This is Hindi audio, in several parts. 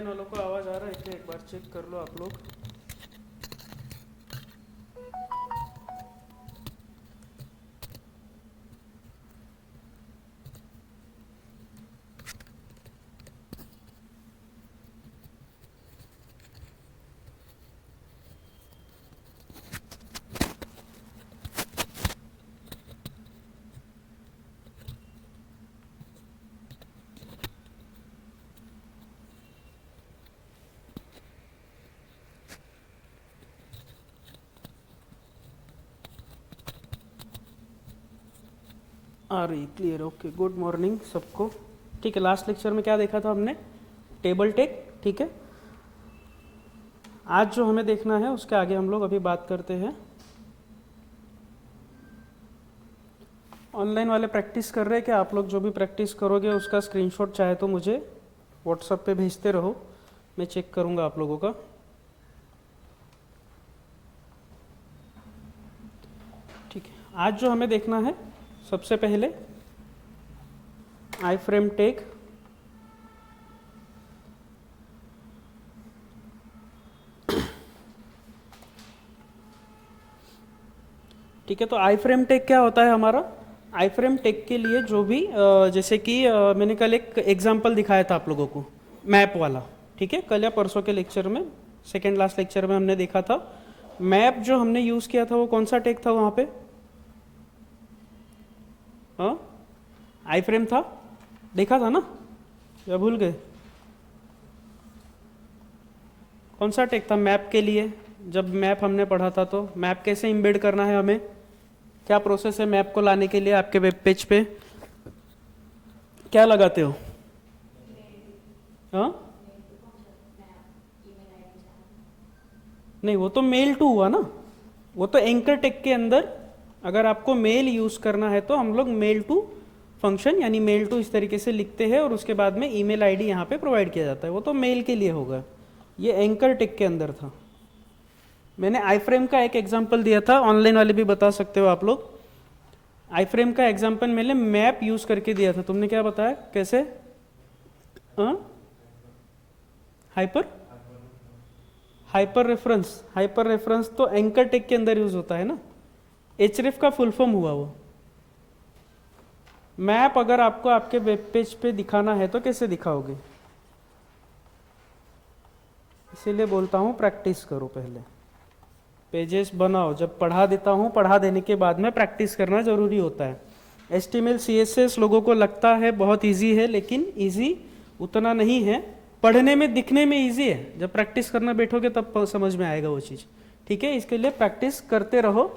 ऑनलाइन वालों को आवाज़ आ रहा है क्या? एक बार चेक कर लो आप लोग। आ रही क्लियर? ओके, गुड मॉर्निंग सबको। ठीक है, लास्ट लेक्चर में क्या देखा था हमने? Table tag. ठीक है, आज जो हमें देखना है उसके आगे हम लोग अभी बात करते हैं। ऑनलाइन वाले प्रैक्टिस कर रहे हैं क्या? आप लोग जो भी प्रैक्टिस करोगे उसका स्क्रीनशॉट चाहे तो मुझे व्हाट्सएप पे भेजते रहो, मैं चेक करूँगा आप लोगों का। ठीक है, आज जो हमें देखना है सबसे पहले आई फ्रेम टेक। ठीक है, तो आई फ्रेम टेक क्या होता है हमारा? आई फ्रेम टेक के लिए जो भी जैसे कि मैंने कल एक एग्जांपल दिखाया था आप लोगों को, मैप वाला। ठीक है, कल या परसों के लेक्चर में, सेकेंड लास्ट लेक्चर में हमने देखा था मैप जो हमने यूज़ किया था वो कौन सा टेक था वहाँ पे? हाँ, आई फ्रेम था, देखा था ना या भूल गए? कौन सा टेक था मैप के लिए? जब मैप हमने पढ़ा था तो मैप कैसे इम्बेड करना है हमें, क्या प्रोसेस है मैप को लाने के लिए आपके वेब पेज पे? क्या लगाते हो? हाँ, नहीं वो तो मेल टू हुआ ना, वो तो एंकर टेक के अंदर अगर आपको मेल यूज करना है तो हम लोग मेल टू फंक्शन यानी मेल टू इस तरीके से लिखते हैं और उसके बाद में ईमेल आईडी यहाँ पे प्रोवाइड किया जाता है, वो तो मेल के लिए होगा। ये एंकर टेक के अंदर था। मैंने आई फ्रेम का एक एग्जांपल दिया था, ऑनलाइन वाले भी बता सकते हो आप लोग। आई फ्रेम का एग्जांपल मैंने मैप यूज करके दिया था, तुमने क्या बताया कैसे? Hyper hyper reference. Hyper reference तो एंकर टेक के अंदर यूज होता है ना, एचरेफ का फुल फॉर्म हुआ वो। मैप अगर आपको आपके वेब पेज पे दिखाना है तो कैसे दिखाओगे? इसीलिए बोलता हूँ प्रैक्टिस करो, पहले पेजेस बनाओ। जब पढ़ा देता हूँ, पढ़ा देने के बाद में प्रैक्टिस करना जरूरी होता है। HTML CSS लोगों को लगता है बहुत इजी है, लेकिन इजी उतना नहीं है। पढ़ने में दिखने में इजी है, जब प्रैक्टिस करना बैठोगे तब समझ में आएगा वो चीज़। ठीक है, इसके लिए प्रैक्टिस करते रहो।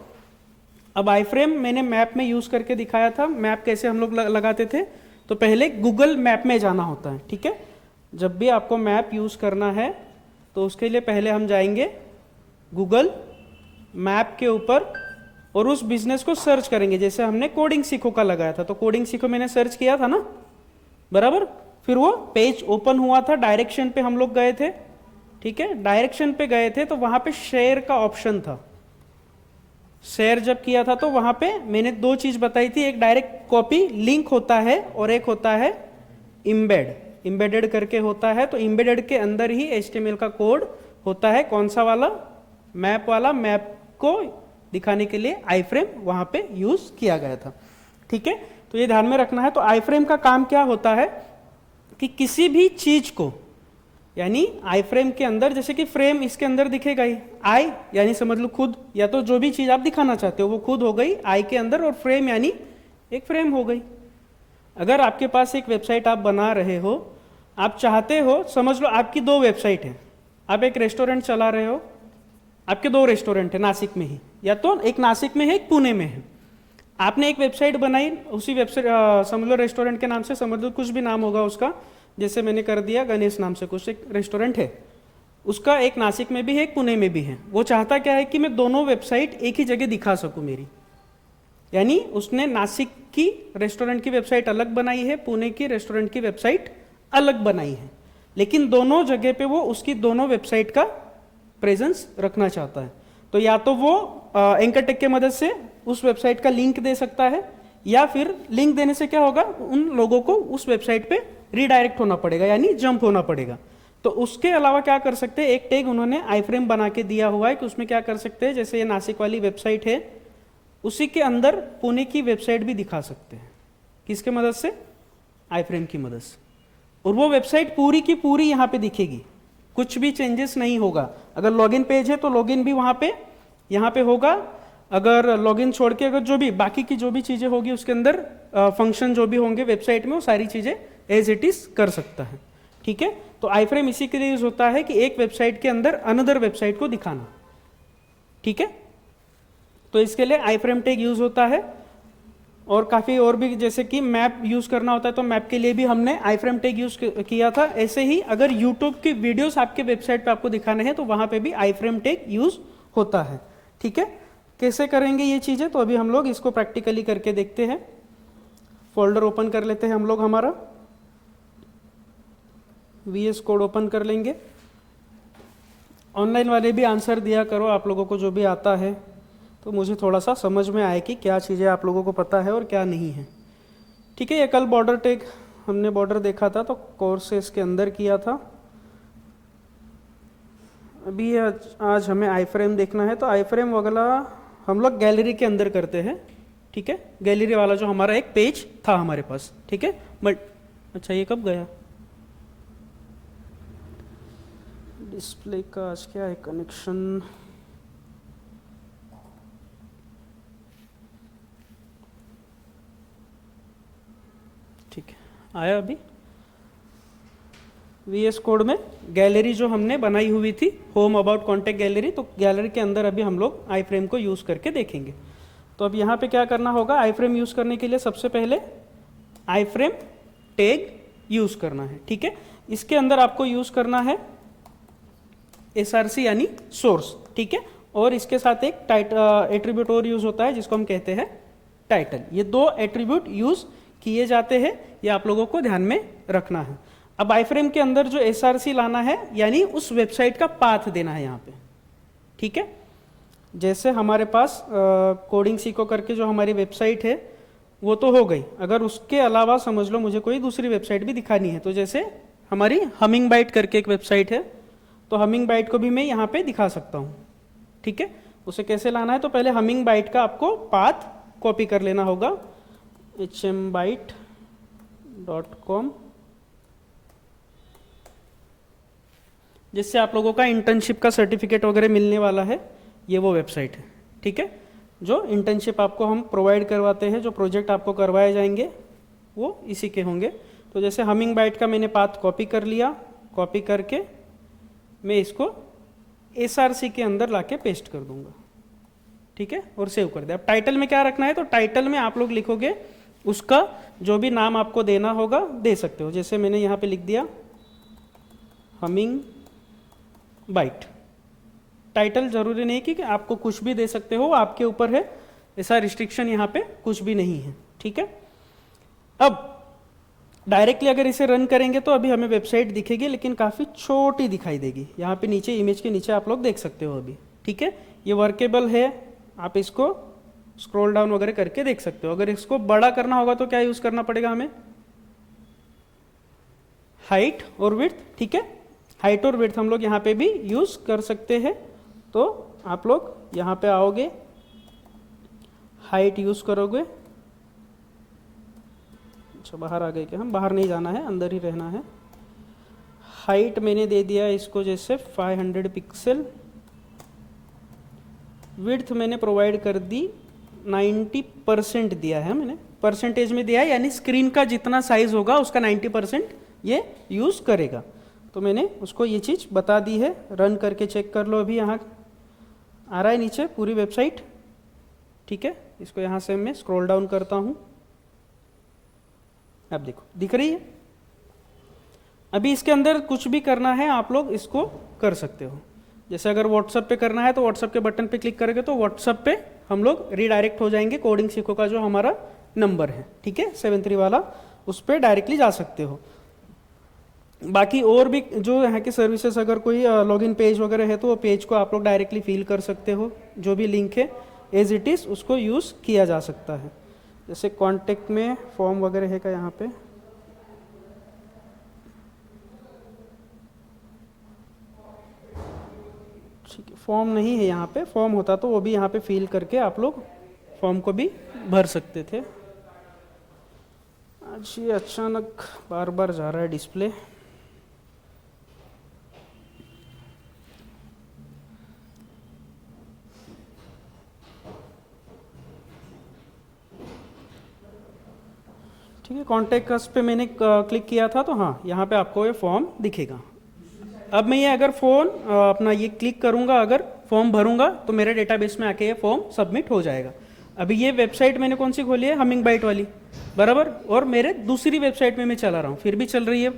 अब आई फ्रेम मैंने मैप में यूज करके दिखाया था। मैप कैसे हम लोग लगाते थे? तो पहले गूगल मैप में जाना होता है। ठीक है, जब भी आपको मैप यूज करना है तो उसके लिए पहले हम जाएंगे गूगल मैप के ऊपर और उस बिजनेस को सर्च करेंगे। जैसे हमने कोडिंग सीखो का लगाया था, तो कोडिंग सीखो मैंने सर्च किया था ना, बराबर। फिर वो पेज ओपन हुआ था, डायरेक्शन पे हम लोग गए थे। ठीक है, डायरेक्शन पे गए थे तो वहां पे शेयर का ऑप्शन था। शेयर जब किया था तो वहां पे मैंने दो चीज बताई थी, एक डायरेक्ट कॉपी लिंक होता है और एक होता है इम्बेड। इम्बेडेड करके होता है, तो इम्बेडेड के अंदर ही HTML का कोड होता है। कौन सा वाला? मैप वाला। मैप को दिखाने के लिए आई फ्रेम वहां पे यूज किया गया था। ठीक है, तो ये ध्यान में रखना है। तो आई फ्रेम का काम क्या होता है कि किसी भी चीज को, यानी आई फ्रेम के अंदर, जैसे कि फ्रेम इसके अंदर दिखेगा ही, आई यानी समझ लो खुद, या तो जो भी चीज आप दिखाना चाहते हो वो खुद हो गई आई के अंदर, और फ्रेम यानी एक फ्रेम हो गई। अगर आपके पास एक वेबसाइट आप बना रहे हो, आप चाहते हो, समझ लो आपकी दो वेबसाइट है, आप एक रेस्टोरेंट चला रहे हो, आपके दो रेस्टोरेंट है नासिक में ही, या तो एक नासिक में है एक पुणे में है। आपने एक वेबसाइट बनाई, उसी वेबसाइट समझ लो रेस्टोरेंट के नाम से, समझ लो कुछ भी नाम होगा उसका, जैसे मैंने कर दिया गणेश नाम से कुछ एक रेस्टोरेंट है, उसका एक नासिक में भी है एक पुणे में भी है। वो चाहता क्या है कि मैं दोनों वेबसाइट एक ही जगह दिखा सकूं मेरी, यानी उसने नासिक की रेस्टोरेंट की वेबसाइट अलग बनाई है, पुणे की रेस्टोरेंट की वेबसाइट अलग बनाई है, लेकिन दोनों जगह पे वो उसकी दोनों वेबसाइट का प्रेजेंस रखना चाहता है। तो या तो वो एंकर टेक की मदद से उस वेबसाइट का लिंक दे सकता है, या फिर लिंक देने से क्या होगा, उन लोगों को उस वेबसाइट पे रीडायरेक्ट होना पड़ेगा, यानी जंप होना पड़ेगा। तो उसके अलावा क्या कर सकते हैं, एक टैग उन्होंने आई फ्रेम बना के दिया हुआ है कि उसमें क्या कर सकते हैं, जैसे ये नासिक वाली वेबसाइट है उसी के अंदर पुणे की वेबसाइट भी दिखा सकते हैं। किसके मदद से, आई फ्रेम की मदद से। और वो वेबसाइट पूरी की पूरी यहाँ पे दिखेगी, कुछ भी चेंजेस नहीं होगा। अगर लॉगिन पेज है तो लॉगिन भी वहाँ पे यहाँ पे होगा, अगर लॉगिन छोड़ के अगर जो भी बाकी की जो भी चीज़ें होगी उसके अंदर फंक्शन जो भी होंगे वेबसाइट में वो सारी चीज़ें एज इट इज कर सकता है। ठीक है, तो आई फ्रेम इसी के लिए यूज होता है कि एक वेबसाइट के अंदर अनदर वेबसाइट को दिखाना। ठीक है, तो इसके लिए आई फ्रेम टैग यूज होता है। और काफ़ी और भी, जैसे कि मैप यूज़ करना होता है तो मैप के लिए भी हमने आई फ्रेम टैग यूज़ किया था। ऐसे ही अगर यूट्यूब की वीडियोस आपके वेबसाइट पे आपको दिखाने हैं तो वहाँ पे भी आई फ्रेम टैग यूज़ होता है। ठीक है, कैसे करेंगे ये चीज़ें, तो अभी हम लोग इसको प्रैक्टिकली करके देखते हैं। फोल्डर ओपन कर लेते हैं हम लोग, हमारा VS कोड ओपन कर लेंगे। ऑनलाइन वाले भी आंसर दिया करो आप लोगों को जो भी आता है, तो मुझे थोड़ा सा समझ में आए कि क्या चीज़ें आप लोगों को पता है और क्या नहीं है। ठीक है, ये कल बॉर्डर टैग हमने बॉर्डर देखा था तो कोर्सेस के अंदर किया था। अभी आज हमें आई फ्रेम देखना है, तो आई फ्रेम वगैरह हम लोग गैलरी के अंदर करते हैं। ठीक है, गैलरी वाला जो हमारा एक पेज था हमारे पास। ठीक है, बट अच्छा ये कब गया, डिस्प्ले का आज क्या है कनेक्शन। ठीक है, आया अभी। VS कोड में गैलरी जो हमने बनाई हुई थी, होम अबाउट कॉन्टेक्ट गैलरी, तो गैलरी के अंदर अभी हम लोग आई फ्रेम को यूज़ करके देखेंगे। तो अब यहाँ पे क्या करना होगा, आई फ्रेम यूज़ करने के लिए सबसे पहले आई फ्रेम टैग यूज़ करना है। ठीक है, इसके अंदर आपको यूज़ करना है SRC यानी सोर्स। ठीक है, और इसके साथ एक एट्रीब्यूट और यूज़ होता है जिसको हम कहते हैं टाइटल। ये दो एट्रीब्यूट यूज़ किए जाते हैं, ये आप लोगों को ध्यान में रखना है। अब आई फ्रेम के अंदर जो SRC लाना है यानी उस वेबसाइट का पाथ देना है यहाँ पे। ठीक है, जैसे हमारे पास कोडिंग सीखो करके जो हमारी वेबसाइट है वो तो हो गई, अगर उसके अलावा समझ लो मुझे कोई दूसरी वेबसाइट भी दिखानी है, तो जैसे हमारी हमिंग बाइट करके एक वेबसाइट है, तो हमिंग बाइट को भी मैं यहाँ पे दिखा सकता हूँ। ठीक है, उसे कैसे लाना है, तो पहले हमिंग बाइट का आपको पाथ कॉपी कर लेना होगा, hmbyte.com, जिससे आप लोगों का इंटर्नशिप का सर्टिफिकेट वगैरह मिलने वाला है। ये वो वेबसाइट है। ठीक है, जो इंटर्नशिप आपको हम प्रोवाइड करवाते हैं, जो प्रोजेक्ट आपको करवाए जाएंगे वो इसी के होंगे। तो जैसे हमिंग बाइट का मैंने पाथ कॉपी कर लिया, कॉपी करके मैं इसको SRC के अंदर लाके पेस्ट कर दूंगा। ठीक है, और सेव कर दे। अब टाइटल में क्या रखना है, तो टाइटल में आप लोग लिखोगे उसका जो भी नाम आपको देना होगा दे सकते हो। जैसे मैंने यहाँ पे लिख दिया हमिंग बाइट। टाइटल जरूरी नहीं कि आपको कुछ भी दे सकते हो, आपके ऊपर है, ऐसा रिस्ट्रिक्शन यहाँ पे कुछ भी नहीं है। ठीक है, अब डायरेक्टली अगर इसे रन करेंगे तो अभी हमें वेबसाइट दिखेगी लेकिन काफ़ी छोटी दिखाई देगी। यहाँ पे नीचे इमेज के नीचे आप लोग देख सकते हो अभी। ठीक है, ये वर्केबल है, आप इसको स्क्रॉल डाउन वगैरह करके देख सकते हो। अगर इसको बड़ा करना होगा तो क्या यूज़ करना पड़ेगा हमें, हाइट और विड्थ। ठीक है, हाइट और विड्थ हम लोग यहाँ पे भी यूज़ कर सकते हैं। तो आप लोग यहाँ पे आओगे, हाइट यूज़ करोगे। अच्छा बाहर आ गए क्या, हम बाहर नहीं जाना है, अंदर ही रहना है। हाइट मैंने दे दिया इसको जैसे 500 पिक्सल। विड्थ मैंने प्रोवाइड कर दी 90% दिया है, मैंने परसेंटेज में दिया है, यानी स्क्रीन का जितना साइज होगा उसका 90% ये यूज़ करेगा। तो मैंने उसको ये चीज़ बता दी है। रन करके चेक कर लो, अभी यहाँ आ रहा है नीचे पूरी वेबसाइट। ठीक है, इसको यहाँ से मैं स्क्रॉल डाउन करता हूँ, अब देखो दिख रही है। अभी इसके अंदर कुछ भी करना है आप लोग इसको कर सकते हो। जैसे अगर व्हाट्सएप पे करना है तो व्हाट्सएप के बटन पे क्लिक करोगे तो व्हाट्सएप पे हम लोग रिडायरेक्ट हो जाएंगे, कोडिंग सीखो का जो हमारा नंबर है। ठीक है, 73 वाला, उस पर डायरेक्टली जा सकते हो। बाकी और भी जो यहाँ की सर्विसेज, अगर कोई लॉगिन पेज वगैरह है तो वो पेज को आप लोग डायरेक्टली फिल कर सकते हो। जो भी लिंक है एज इट इज़ उसको यूज़ किया जा सकता है। जैसे कॉन्टेक्ट में फॉर्म वगैरह है का यहाँ पे, फॉर्म नहीं है यहाँ पे, फॉर्म होता तो वो भी यहाँ पे फिल करके आप लोग फॉर्म को भी भर सकते थे। आज ये अचानक बार बार जा रहा है डिस्प्ले। ठीक है, कॉन्टैक्ट अस पे मैंने क्लिक किया था तो हाँ यहाँ पे आपको ये फॉर्म दिखेगा। अब मैं ये अगर फ़ोन अपना ये क्लिक करूँगा, अगर फॉर्म भरूँगा तो मेरे डेटाबेस में आके ये फॉर्म सबमिट हो जाएगा। अभी ये वेबसाइट मैंने कौन सी खोली है, हमिंगबाइट वाली, बराबर, और मेरे दूसरी वेबसाइट में मैं चला रहा हूँ फिर भी चल रही है,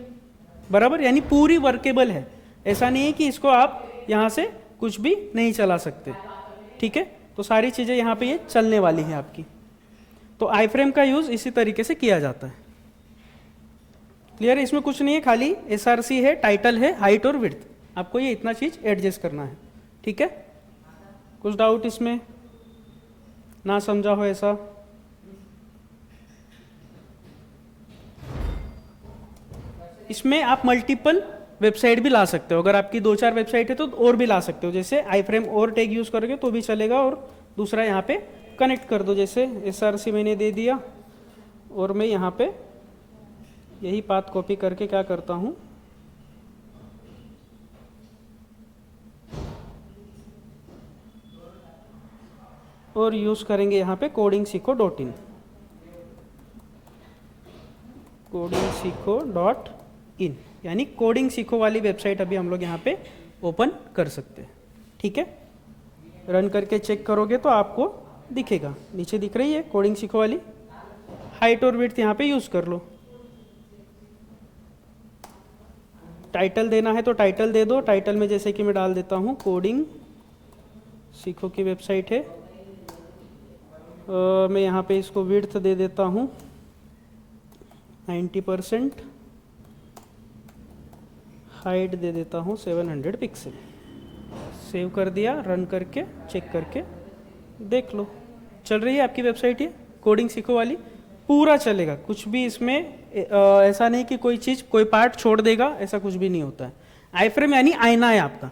बराबर, यानी पूरी वर्केबल है। ऐसा नहीं है कि इसको आप यहाँ से कुछ भी नहीं चला सकते। ठीक है, तो सारी चीज़ें यहाँ पे ये चलने वाली है आपकी। तो आई फ्रेम का यूज़ इसी तरीके से किया जाता है। क्लियर है, इसमें कुछ नहीं है, खाली SRC है, टाइटल है, हाइट और विड्थ, आपको ये इतना चीज़ एडजस्ट करना है। ठीक है, कुछ डाउट इसमें ना समझा हो ऐसा? इसमें आप मल्टीपल वेबसाइट भी ला सकते हो, अगर आपकी 2-4 वेबसाइट है तो और भी ला सकते हो। जैसे आई फ्रेम और टैग यूज़ करोगे तो भी चलेगा, और दूसरा यहाँ पे कनेक्ट कर दो। जैसे SRC मैंने दे दिया और मैं यहाँ पे यही पाथ कॉपी करके क्या करता हूँ, और यूज़ करेंगे यहाँ पे codingseekho.in, codingseekho.in, यानी कोडिंग सीखो वाली वेबसाइट अभी हम लोग यहाँ पे ओपन कर सकते हैं। ठीक है, रन करके चेक करोगे तो आपको दिखेगा, नीचे दिख रही है कोडिंग सीखो वाली। हाइट और विड्थ यहाँ पे यूज़ कर लो। टाइटल देना है तो टाइटल दे दो। टाइटल में जैसे कि मैं डाल देता हूँ कोडिंग सीखो की वेबसाइट है, मैं यहाँ पे इसको विड्थ दे देता हूँ 90%, हाइट दे देता हूँ 700 पिक्सल। सेव कर दिया, रन करके चेक करके देख लो, चल रही है आपकी वेबसाइट ये कोडिंग सीखो वाली, पूरा चलेगा। कुछ भी इसमें ऐसा नहीं कि कोई चीज़ कोई पार्ट छोड़ देगा, ऐसा कुछ भी नहीं होता है। आई फ्रेम यानी आईना है आपका,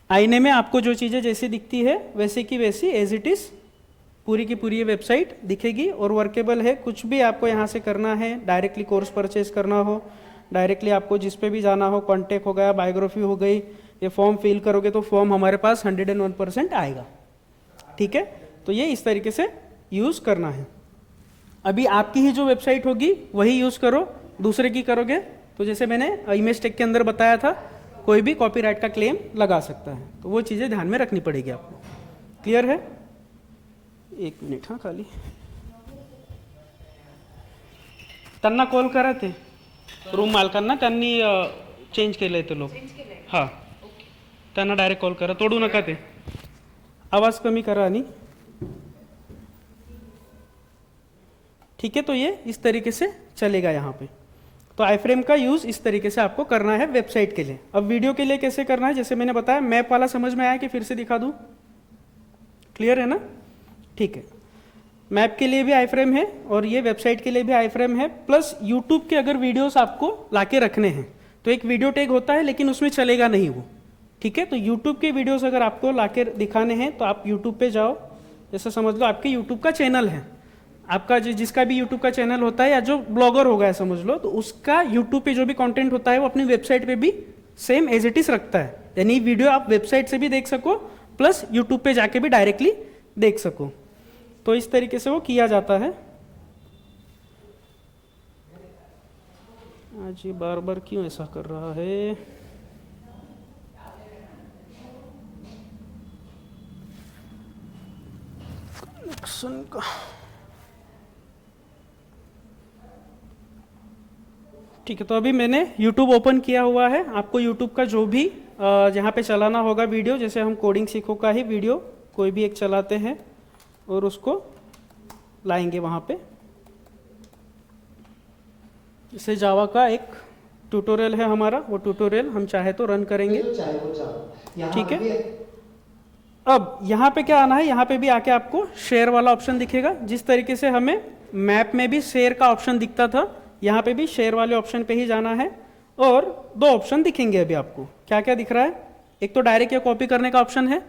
आईने में आपको जो चीज़ें जैसी दिखती है वैसे की वैसी एज इट इज़ पूरी की पूरी ये वेबसाइट दिखेगी, और वर्केबल है। कुछ भी आपको यहाँ से करना है, डायरेक्टली कोर्स परचेज करना हो, डायरेक्टली आपको जिस पे भी जाना हो, कॉन्टैक्ट हो गया, बायोग्राफी हो गई, ये फॉर्म फिल करोगे तो फॉर्म हमारे पास 101% आएगा। ठीक है, तो ये इस तरीके से यूज़ करना है। अभी आपकी ही जो वेबसाइट होगी वही यूज़ करो, दूसरे की करोगे तो जैसे मैंने इमेज टेक के अंदर बताया था, कोई भी कॉपीराइट का क्लेम लगा सकता है, तो वो चीज़ें ध्यान में रखनी पड़ेगी आपको। क्लियर है? 1 मिनिट, हाँ खाली त्यांना कॉल करा, ते रूम मालकांना, त्यांनी चेंज केलंय ते लोक, हां त्यांना डायरेक्ट कॉल करा, तोडू नका, ते आवाज़ कमी करा। आणि ठीक है, तो ये इस तरीके से चलेगा यहाँ पे। तो आई फ्रेम का यूज़ इस तरीके से आपको करना है वेबसाइट के लिए। अब वीडियो के लिए कैसे करना है, जैसे मैंने बताया, मैप वाला समझ में आया कि फिर से दिखा दूँ? क्लियर है ना? ठीक है, मैप के लिए भी आई फ्रेम है और ये वेबसाइट के लिए भी आई फ्रेम है। प्लस यूट्यूब के अगर वीडियोस आपको लाके रखने हैं तो एक वीडियो टैग होता है, लेकिन उसमें चलेगा नहीं वो। ठीक है, तो यूट्यूब के वीडियोस अगर आपको लाके दिखाने हैं तो आप यूट्यूब पे जाओ, जैसे समझ लो आपके यूट्यूब का चैनल है, आपका जिसका भी यूट्यूब का चैनल होता है या जो ब्लॉगर होगा है समझ लो, तो उसका यूट्यूब पे जो भी कंटेंट होता है वो अपनी वेबसाइट पे भी सेम एज इट इज रखता है। यानी वीडियो आप वेबसाइट से भी देख सको प्लस यूट्यूब पे जाके भी डायरेक्टली देख सको, तो इस तरीके से वो किया जाता है। आज ये बार बार क्यों ऐसा कर रहा है? कनेक्शन का ठीक है, तो अभी मैंने YouTube ओपन किया हुआ है। आपको YouTube का जो भी जहाँ पे चलाना होगा वीडियो, जैसे हम कोडिंग सीखो का ही वीडियो कोई भी एक चलाते हैं और उसको लाएंगे वहाँ पे। जैसे जावा का एक ट्यूटोरियल है हमारा, वो ट्यूटोरियल हम चाहे तो रन करेंगे। ठीक है, अब यहाँ पे क्या आना है, यहाँ पे भी आके आपको शेयर वाला ऑप्शन दिखेगा। जिस तरीके से हमें मैप में भी शेयर का ऑप्शन दिखता था, यहाँ पे भी शेयर वाले ऑप्शन पे ही जाना है। और 2 ऑप्शन दिखेंगे अभी आपको। क्या क्या दिख रहा है? एक तो डायरेक्ट या कॉपी करने का ऑप्शन है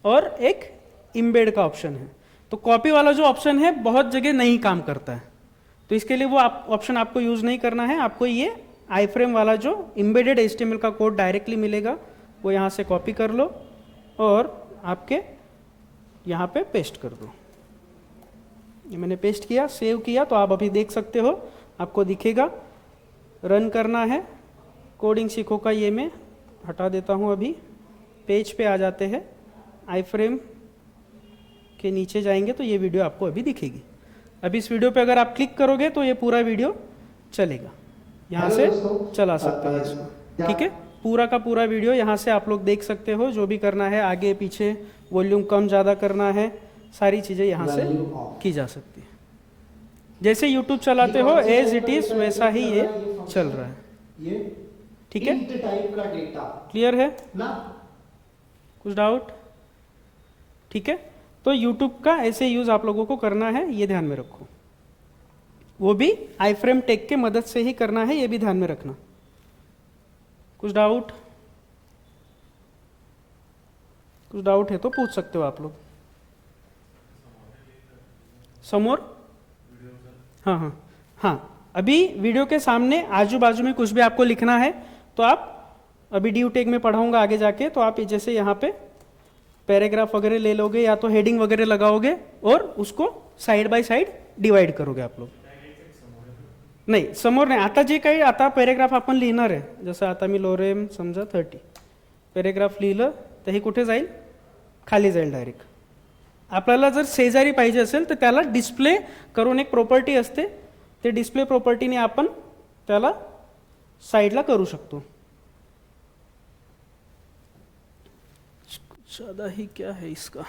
और एक इम्बेड का ऑप्शन है। तो कॉपी वाला जो ऑप्शन है बहुत जगह नहीं काम करता है, तो इसके लिए वो ऑप्शन आपको यूज़ नहीं करना है। आपको ये आई फ्रेम वाला जो इम्बेडेड HTML का कोड डायरेक्टली मिलेगा वो यहाँ से कॉपी कर लो और आपके यहाँ पे पेस्ट कर दो। ये मैंने पेस्ट किया, सेव किया, तो आप अभी देख सकते हो, आपको दिखेगा। रन करना है, कोडिंग सीखो का ये मैं हटा देता हूँ। अभी पेज पे आ जाते हैं, आई फ्रेम के नीचे जाएंगे तो ये वीडियो आपको अभी दिखेगी। अभी इस वीडियो पे अगर आप क्लिक करोगे तो ये पूरा वीडियो चलेगा, यहाँ से चला सकते हैं इसको। ठीक है, पूरा का पूरा वीडियो यहाँ से आप लोग देख सकते हो। जो भी करना है आगे पीछे, वॉल्यूम कम ज़्यादा करना है, सारी चीज़ें यहाँ से की जा सकती है। जैसे यूट्यूब चलाते हो एज इट इज़ वैसा ही ये चल रहा है। ठीक है, क्लियर है ना? कुछ डाउट? ठीक है, तो यूट्यूब का ऐसे यूज़ आप लोगों को करना है, ये ध्यान में रखो। वो भी आई फ्रेम टेक के मदद से ही करना है, ये भी ध्यान में रखना। कुछ डाउट? कुछ डाउट है तो पूछ सकते हो आप लोग। समोर? हाँ हाँ हाँ, अभी वीडियो के सामने आजू बाजू में कुछ भी आपको लिखना है तो आप, अभी ड्यू टेक में पढ़ाऊंगा आगे जाके, तो आप जैसे यहाँ पे पैराग्राफ वगैरह ले लोगे या तो हेडिंग वगैरह लगाओगे और उसको साइड बाय साइड डिवाइड करोगे आप लोग। नाही, समोर नाही, आता जे काही आता पॅरेग्राफ आपण लिहिणार आहे, जसं आता मी लोरेम समजा 30 पॅरेग्राफ लिहिलं तर हे कुठे जाईल? खाली जाईल डायरेक्ट। आपल्याला जर शेजारी पाहिजे असेल तर त्याला डिस्प्ले करून एक प्रॉपर्टी असते, ते डिस्प्ले प्रॉपर्टीने आपण त्याला साईडला करू शकतो। ज़्यादा ही क्या है इसका।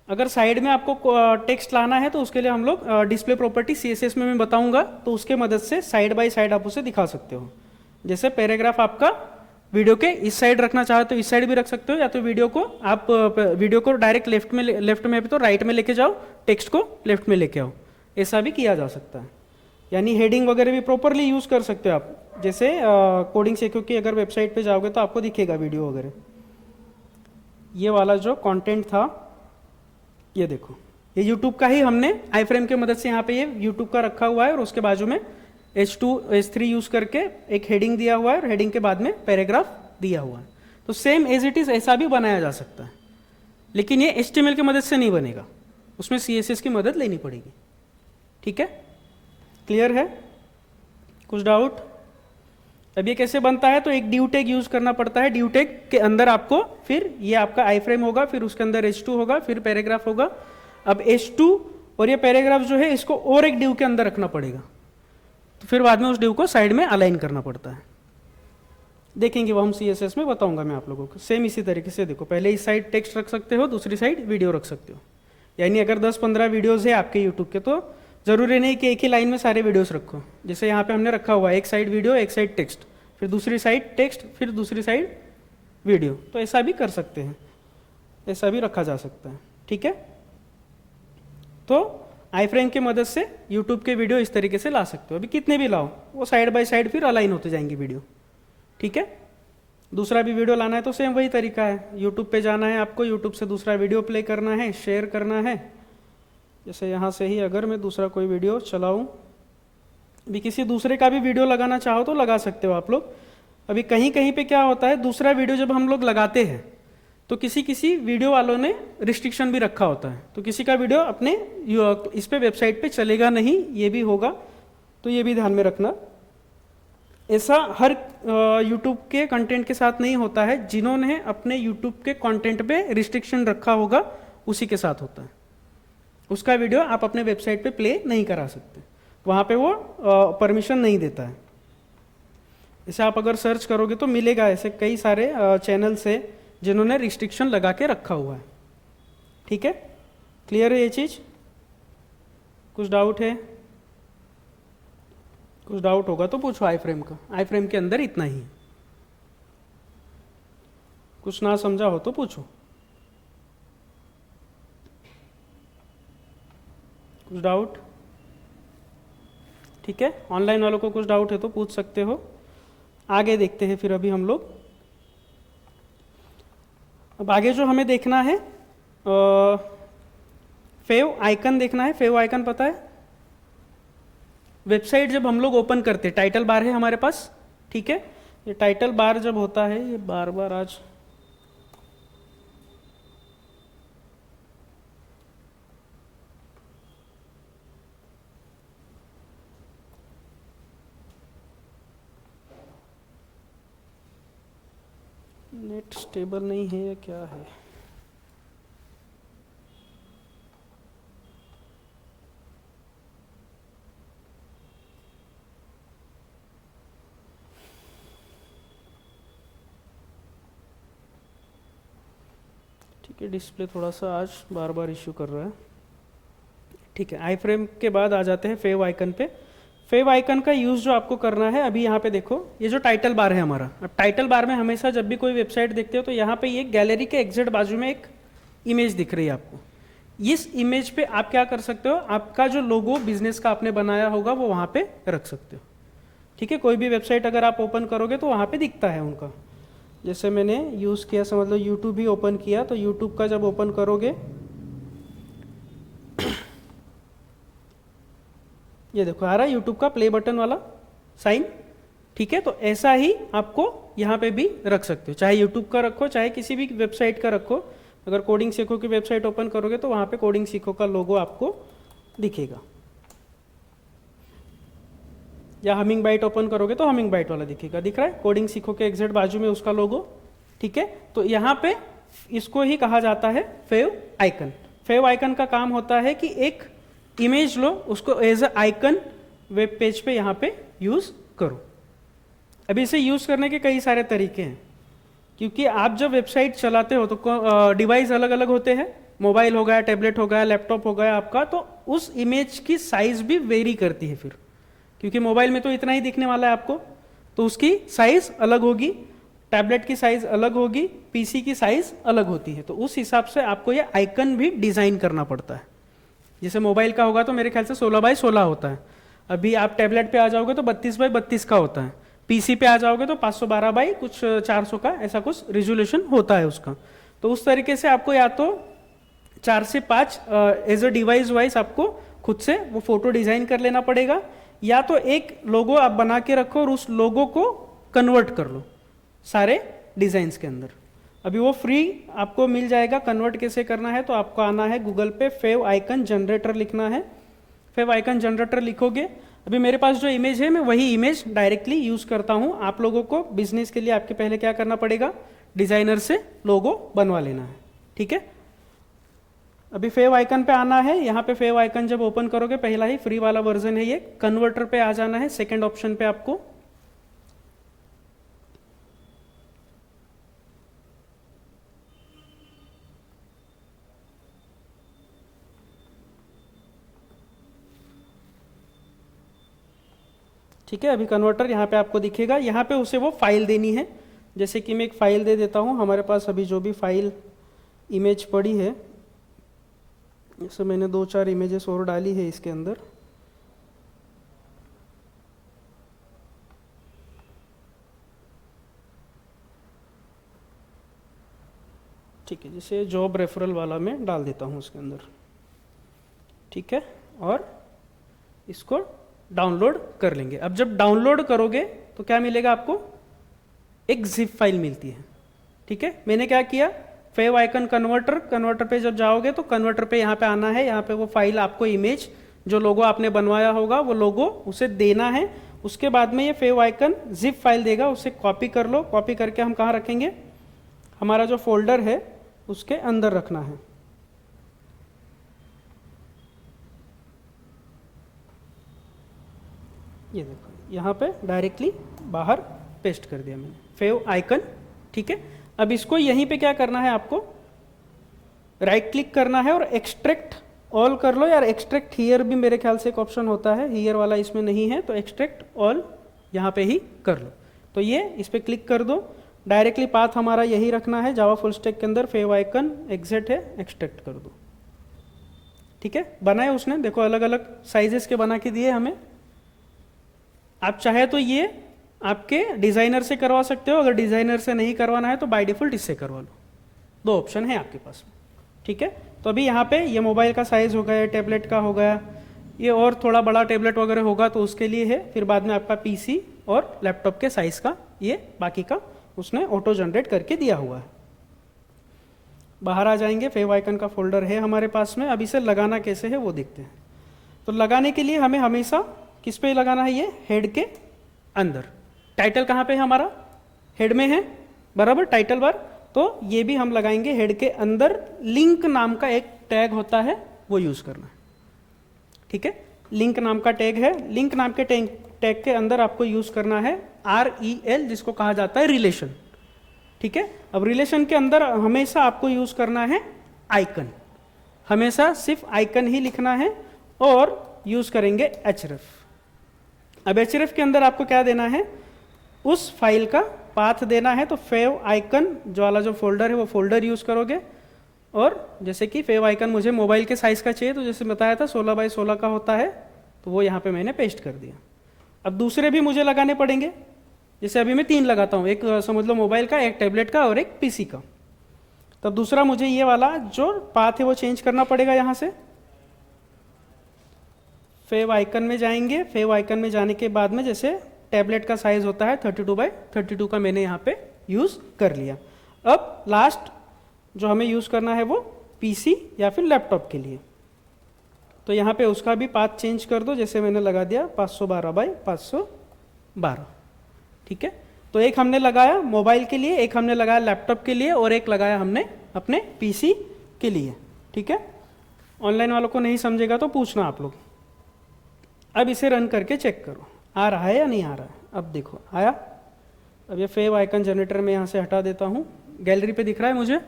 अगर साइड में आपको टेक्स्ट लाना है तो उसके लिए हम लोग डिस्प्ले प्रॉपर्टी CSS में मैं बताऊंगा, तो उसके मदद से साइड बाय साइड आप उसे दिखा सकते हो। जैसे पैराग्राफ आपका वीडियो के इस साइड रखना चाहो तो इस साइड भी रख सकते हो, या तो वीडियो को डायरेक्ट लेफ्ट में तो राइट में लेके जाओ, टेक्स्ट को लेफ्ट में लेके आओ, ऐसा भी किया जा सकता है। यानी हेडिंग वगैरह भी प्रॉपरली यूज कर सकते हो आप। जैसे कोडिंग सीखो की अगर वेबसाइट पे जाओगे तो आपको दिखेगा वीडियो वगैरह। ये वाला जो कंटेंट था, ये देखो, ये यूट्यूब का ही हमने आई फ्रेम के मदद से यहाँ पे ये यूट्यूब का रखा हुआ है और उसके बाजू में H2 H3 यूज करके एक हेडिंग दिया हुआ है और हेडिंग के बाद में पैराग्राफ दिया हुआ है। तो सेम एज इट इज ऐसा भी बनाया जा सकता है, लेकिन ये HTML की मदद से नहीं बनेगा, उसमें CSS की मदद लेनी पड़ेगी। ठीक है, क्लियर है? कुछ डाउट? अब ये कैसे बनता है, तो एक ड्यू टैग यूज करना पड़ता है। ड्यू टैग के अंदर आपको फिर ये आपका आई फ्रेम होगा, फिर उसके अंदर H2 होगा, फिर पैराग्राफ होगा। अब H2 और ये पैराग्राफ जो है इसको और एक ड्यू के अंदर रखना पड़ेगा, तो फिर बाद में उस ड्यू को साइड में अलाइन करना पड़ता है। देखेंगे वो हम CSS में बताऊंगा मैं आप लोगों को। सेम इसी तरीके से देखो, पहले इस साइड टेक्स्ट रख सकते हो, दूसरी साइड वीडियो रख सकते हो। यानी अगर 10-15 वीडियोस है आपके यूट्यूब के तो जरूरी नहीं कि एक ही लाइन में सारे वीडियोस रखो। जैसे यहाँ पे हमने रखा हुआ है, एक साइड वीडियो, एक साइड टेक्स्ट, फिर दूसरी साइड टेक्स्ट, फिर दूसरी साइड वीडियो। तो ऐसा भी कर सकते हैं, ऐसा भी रखा जा सकता है। ठीक है, तो आई फ्रेम की मदद से यूट्यूब के वीडियो इस तरीके से ला सकते हो। अभी कितने भी लाओ, वो साइड बाय साइड फिर अलाइन होते जाएंगे वीडियो। ठीक है, दूसरा भी वीडियो लाना है तो सेम वही तरीका है। यूट्यूब पे जाना है आपको, यूट्यूब से दूसरा वीडियो प्ले करना है, शेयर करना है। जैसे यहाँ से ही अगर मैं दूसरा कोई वीडियो चलाऊँ, अभी किसी दूसरे का भी वीडियो लगाना चाहो तो लगा सकते हो आप लोग। अभी कहीं कहीं पे क्या होता है, दूसरा वीडियो जब हम लोग लगाते हैं तो किसी वीडियो वालों ने रिस्ट्रिक्शन भी रखा होता है, तो किसी का वीडियो अपने इस पे वेबसाइट पे चलेगा नहीं, ये भी होगा, तो ये भी ध्यान में रखना। ऐसा हर यूट्यूब के कंटेंट के साथ नहीं होता है। जिन्होंने अपने यूट्यूब के कंटेंट पे रिस्ट्रिक्शन रखा होगा उसी के साथ होता है। उसका वीडियो आप अपने वेबसाइट पे प्ले नहीं करा सकते, वहाँ पे वो परमिशन नहीं देता है। इसे आप अगर सर्च करोगे तो मिलेगा, ऐसे कई सारे चैनल्स है जिन्होंने रिस्ट्रिक्शन लगा के रखा हुआ है। ठीक है, क्लियर है ये चीज़? कुछ डाउट है? कुछ डाउट होगा तो पूछो आई फ्रेम का। आई फ्रेम के अंदर इतना ही है, कुछ ना समझा हो तो पूछो। कुछ डाउट? ठीक है, ऑनलाइन वालों को कुछ डाउट है तो पूछ सकते हो। आगे देखते हैं फिर अभी हम लोग। अब आगे जो हमें देखना है फेव आइकन देखना है। फेव आइकन पता है, वेबसाइट जब हम लोग ओपन करते हैं, टाइटल बार है हमारे पास, ठीक है। ये टाइटल बार जब होता है, ये बार बार आज नेट स्टेबल नहीं है या क्या है। ठीक है, डिस्प्ले थोड़ा सा आज बार बार इश्यू कर रहा है। ठीक है, आई फ्रेम के बाद आ जाते हैं फेव आइकन पे। फेव आइकन का यूज़ जो आपको करना है, अभी यहाँ पे देखो, ये जो टाइटल बार है हमारा, अब टाइटल बार में हमेशा जब भी कोई वेबसाइट देखते हो तो यहाँ पे ये गैलरी के एग्जैक्ट बाजू में एक इमेज दिख रही है आपको। इस इमेज पे आप क्या कर सकते हो, आपका जो लोगो बिजनेस का आपने बनाया होगा वो वहाँ पे रख सकते हो। ठीक है, कोई भी वेबसाइट अगर आप ओपन करोगे तो वहाँ पे दिखता है उनका। जैसे मैंने यूज़ किया, समझ लो यूट्यूब ही ओपन किया, तो यूट्यूब का जब ओपन करोगे, ये देखो आ रहा है यूट्यूब का प्ले बटन वाला साइन। ठीक है, तो ऐसा ही आपको यहाँ पे भी रख सकते हो, चाहे यूट्यूब का रखो चाहे किसी भी वेबसाइट का रखो। अगर कोडिंग सीखो की वेबसाइट ओपन करोगे तो वहाँ पे कोडिंग सीखो का लोगो आपको दिखेगा, या हमिंग बाइट ओपन करोगे तो हमिंग बाइट वाला दिखेगा। दिख रहा है कोडिंग सीखो के एग्जैक्ट बाजू में उसका लोगो। ठीक है, तो यहाँ पे इसको ही कहा जाता है फेव आइकन। फेव आइकन का काम होता है कि एक इमेज लो, उसको as a icon web page पे यहाँ पे यूज करो। अभी इसे यूज करने के कई सारे तरीके हैं, क्योंकि आप जब वेबसाइट चलाते हो तो डिवाइस अलग अलग होते हैं, मोबाइल हो गया, टैबलेट हो गया, लैपटॉप हो गया आपका, तो उस इमेज की साइज भी वेरी करती है फिर, क्योंकि मोबाइल में तो इतना ही दिखने वाला है आपको, तो उसकी साइज अलग होगी, टैबलेट की साइज अलग होगी, पीसी की साइज अलग होती है। तो उस हिसाब से आपको ये आइकन भी डिजाइन करना पड़ता है। जैसे मोबाइल का होगा तो मेरे ख्याल से 16 बाई 16 होता है, अभी आप टैबलेट पे आ जाओगे तो 32 बाई 32 का होता है, पीसी पे आ जाओगे तो 512 बाई कुछ 400 का ऐसा कुछ रिजोल्यूशन होता है उसका। तो उस तरीके से आपको या तो 4 से 5 एज अ डिवाइस वाइज आपको खुद से वो फोटो डिजाइन कर लेना पड़ेगा, या तो एक लोगो आप बना के रखो और उस लोगो को कन्वर्ट कर लो सारे डिजाइन्स के अंदर। अभी वो फ्री आपको मिल जाएगा। कन्वर्ट कैसे करना है, तो आपको आना है गूगल पे, फेव आइकन जनरेटर लिखना है। फेव आइकन जनरेटर लिखोगे, अभी मेरे पास जो इमेज है मैं वही इमेज डायरेक्टली यूज करता हूं। आप लोगों को बिजनेस के लिए आपके पहले क्या करना पड़ेगा, डिजाइनर से लोगो बनवा लेना है। ठीक है, अभी फेव आइकन पे आना है। यहाँ पे फेव आइकन जब ओपन करोगे, पहला ही फ्री वाला वर्जन है ये, कन्वर्टर पे आ जाना है, सेकेंड ऑप्शन पे आपको। ठीक है, अभी कन्वर्टर यहाँ पे आपको दिखेगा, यहाँ पे उसे वो फाइल देनी है। जैसे कि मैं एक फाइल दे देता हूँ, हमारे पास अभी जो भी फाइल इमेज पड़ी है, जैसे मैंने 2-4 इमेजेस और डाली है इसके अंदर। ठीक है, जैसे जॉब रेफरल वाला मैं डाल देता हूँ उसके अंदर। ठीक है, और इसको डाउनलोड कर लेंगे। अब जब डाउनलोड करोगे तो क्या मिलेगा आपको, एक जिप फाइल मिलती है। ठीक है, मैंने क्या किया, फेव आइकन कन्वर्टर, कन्वर्टर पे जब जाओगे तो कन्वर्टर पे यहाँ पे आना है, यहाँ पे वो फाइल आपको इमेज जो लोगो आपने बनवाया होगा वो लोगो उसे देना है। उसके बाद में ये फेव आइकन जिप फाइल देगा, उसे कॉपी कर लो। कॉपी करके हम कहाँ रखेंगे, हमारा जो फोल्डर है उसके अंदर रखना है। ये देखो यहाँ पे डायरेक्टली बाहर पेस्ट कर दिया मैंने, फेव आइकन। ठीक है, अब इसको यहीं पे क्या करना है, आपको राइट क्लिक करना है और एक्सट्रैक्ट ऑल कर लो। यार एक्सट्रैक्ट हियर भी मेरे ख्याल से एक ऑप्शन होता है, हियर वाला इसमें नहीं है, तो एक्सट्रैक्ट ऑल यहाँ पे ही कर लो। तो ये इस पर क्लिक कर दो, डायरेक्टली पाथ हमारा यही रखना है, जावा फुल स्टैक के अंदर फेव आइकन एग्जिट है, एक्सट्रैक्ट कर दो। ठीक है, बनाए उसने, देखो अलग अलग साइजेस के बना के दिए हमें। आप चाहे तो ये आपके डिज़ाइनर से करवा सकते हो, अगर डिज़ाइनर से नहीं करवाना है तो बाय डिफ़ॉल्ट इससे करवा लो। 2 ऑप्शन है आपके पास में, ठीक है। तो अभी यहाँ पे ये मोबाइल का साइज़ हो गया, टैबलेट का हो गया, ये और थोड़ा बड़ा टैबलेट वगैरह होगा तो उसके लिए है, फिर बाद में आपका पीसी और लैपटॉप के साइज़ का ये बाकी का उसने ऑटो जनरेट करके दिया हुआ है। बाहर आ जाएंगे, फेव आइकन का फोल्डर है हमारे पास में। अब इसे लगाना कैसे है वो देखते हैं। तो लगाने के लिए हमें हमेशा किस पे लगाना है, ये हेड के अंदर। टाइटल कहाँ पे है हमारा, हेड में है बराबर, टाइटल बार। तो ये भी हम लगाएंगे हेड के अंदर। लिंक नाम का एक टैग होता है वो यूज़ करना है, ठीक है। लिंक नाम का टैग है, लिंक नाम के टैग के अंदर आपको यूज़ करना है REL, जिसको कहा जाता है रिलेशन, ठीक है। अब रिलेशन के अंदर हमेशा आपको यूज़ करना है आइकन, हमेशा सिर्फ आइकन ही लिखना है और यूज़ करेंगे href। अब href के अंदर आपको क्या देना है, उस फाइल का पाथ देना है। तो फेव आइकन जो वाला जो फोल्डर है वो फोल्डर यूज़ करोगे। और जैसे कि फेव आइकन मुझे मोबाइल के साइज़ का चाहिए, तो जैसे बताया था 16 बाई 16 का होता है, तो वो यहाँ पे मैंने पेस्ट कर दिया। अब दूसरे भी मुझे लगाने पड़ेंगे, जैसे अभी मैं 3 लगाता हूँ, एक समझ लो मोबाइल का, एक टैबलेट का और एक पीसी का। तब दूसरा मुझे ये वाला जो पाथ है वो चेंज करना पड़ेगा। यहाँ से फेव आइकन में जाएंगे, फेव आइकन में जाने के बाद में जैसे टैबलेट का साइज होता है 32 बाई 32 का मैंने यहाँ पे यूज़ कर लिया। अब लास्ट जो हमें यूज़ करना है वो पीसी या फिर लैपटॉप के लिए, तो यहाँ पे उसका भी पाथ चेंज कर दो। जैसे मैंने लगा दिया 512 बाई 512, ठीक है। तो एक हमने लगाया मोबाइल के लिए, एक हमने लगाया लैपटॉप के लिए और एक लगाया हमने अपने पीसी के लिए, ठीक है। ऑनलाइन वालों को नहीं समझेगा तो पूछना आप लोग। अब इसे रन करके चेक करो आ रहा है या नहीं आ रहा है। अब देखो आया। अब ये फेव आइकन जनरेटर में यहाँ से हटा देता हूँ, गैलरी पे दिख रहा है मुझे,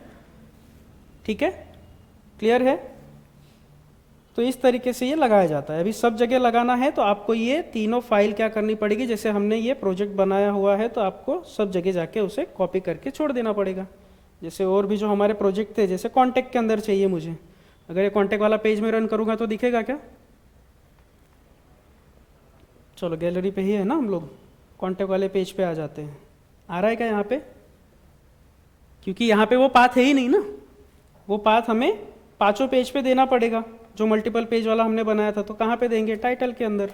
ठीक है, क्लियर है। तो इस तरीके से ये लगाया जाता है। अभी सब जगह लगाना है तो आपको ये तीनों फाइल क्या करनी पड़ेगी, जैसे हमने ये प्रोजेक्ट बनाया हुआ है तो आपको सब जगह जाके उसे कॉपी करके छोड़ देना पड़ेगा। जैसे और भी जो हमारे प्रोजेक्ट थे, जैसे कॉन्टैक्ट के अंदर चाहिए मुझे, अगर ये कॉन्टैक्ट वाला पेज में रन करूँगा तो दिखेगा क्या, चलो गैलरी पे ही है ना, हम लोग कॉन्टैक्ट वाले पेज पे आ जाते हैं। आ रहा है क्या यहाँ पे, क्योंकि यहाँ पे वो पाथ है ही नहीं ना, वो पाथ हमें पांचों पेज पे देना पड़ेगा जो मल्टीपल पेज वाला हमने बनाया था। तो कहाँ पे देंगे, टाइटल के अंदर।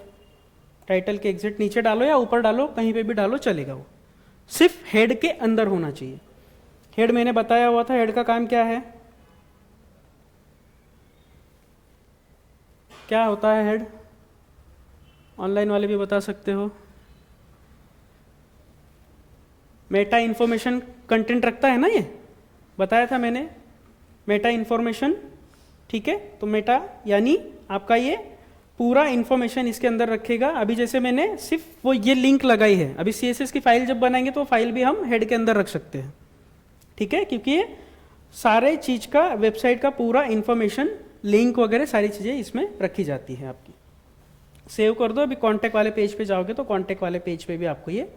टाइटल के एग्जिट नीचे डालो या ऊपर डालो, कहीं पे भी डालो चलेगा, वो सिर्फ हेड के अंदर होना चाहिए। हेड मैंने बताया हुआ था, हेड का काम क्या है, क्या होता है हेड, ऑनलाइन वाले भी बता सकते हो। मेटा इन्फॉर्मेशन कंटेंट रखता है ना, ये बताया था मैंने, मेटा इन्फॉर्मेशन, ठीक है। तो मेटा यानी आपका ये पूरा इन्फॉर्मेशन इसके अंदर रखेगा। अभी जैसे मैंने सिर्फ वो ये लिंक लगाई है, अभी CSS की फाइल जब बनाएंगे तो फाइल भी हम हेड के अंदर रख सकते हैं, ठीक है, क्योंकि ये सारे चीज का, वेबसाइट का पूरा इन्फॉर्मेशन, लिंक वगैरह सारी चीजें इसमें रखी जाती है आपकी। सेव कर दो। अभी कॉन्टैक्ट वाले पेज पे जाओगे तो कॉन्टैक्ट वाले पेज पे भी आपको ये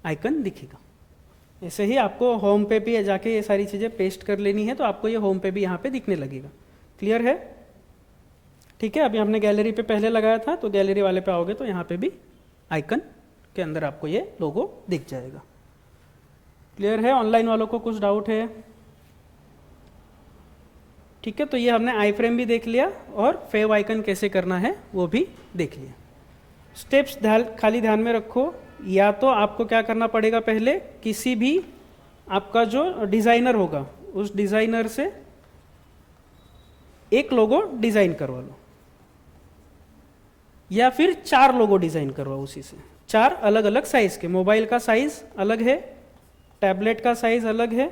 आइकन दिखेगा। ऐसे ही आपको होम पे भी जाके ये सारी चीज़ें पेस्ट कर लेनी है, तो आपको ये होम पे भी यहाँ पे दिखने लगेगा। क्लियर है, ठीक है। अभी हमने गैलरी पे पहले लगाया था, तो गैलरी वाले पे आओगे तो यहाँ पे भी आइकन के अंदर आपको ये लोगो दिख जाएगा। क्लियर है, ऑनलाइन वालों को कुछ डाउट है, ठीक है। तो ये हमने आई फ्रेम भी देख लिया और फेव आइकन कैसे करना है वो भी देख लिया। स्टेप्स खाली ध्यान में रखो, या तो आपको क्या करना पड़ेगा, पहले किसी भी आपका जो डिज़ाइनर होगा उस डिज़ाइनर से एक लोगो डिज़ाइन करवा लो, या फिर 4 लोगो डिज़ाइन करवाओ उसी से, 4 अलग अलग साइज़ के। मोबाइल का साइज़ अलग है, टैबलेट का साइज़ अलग है,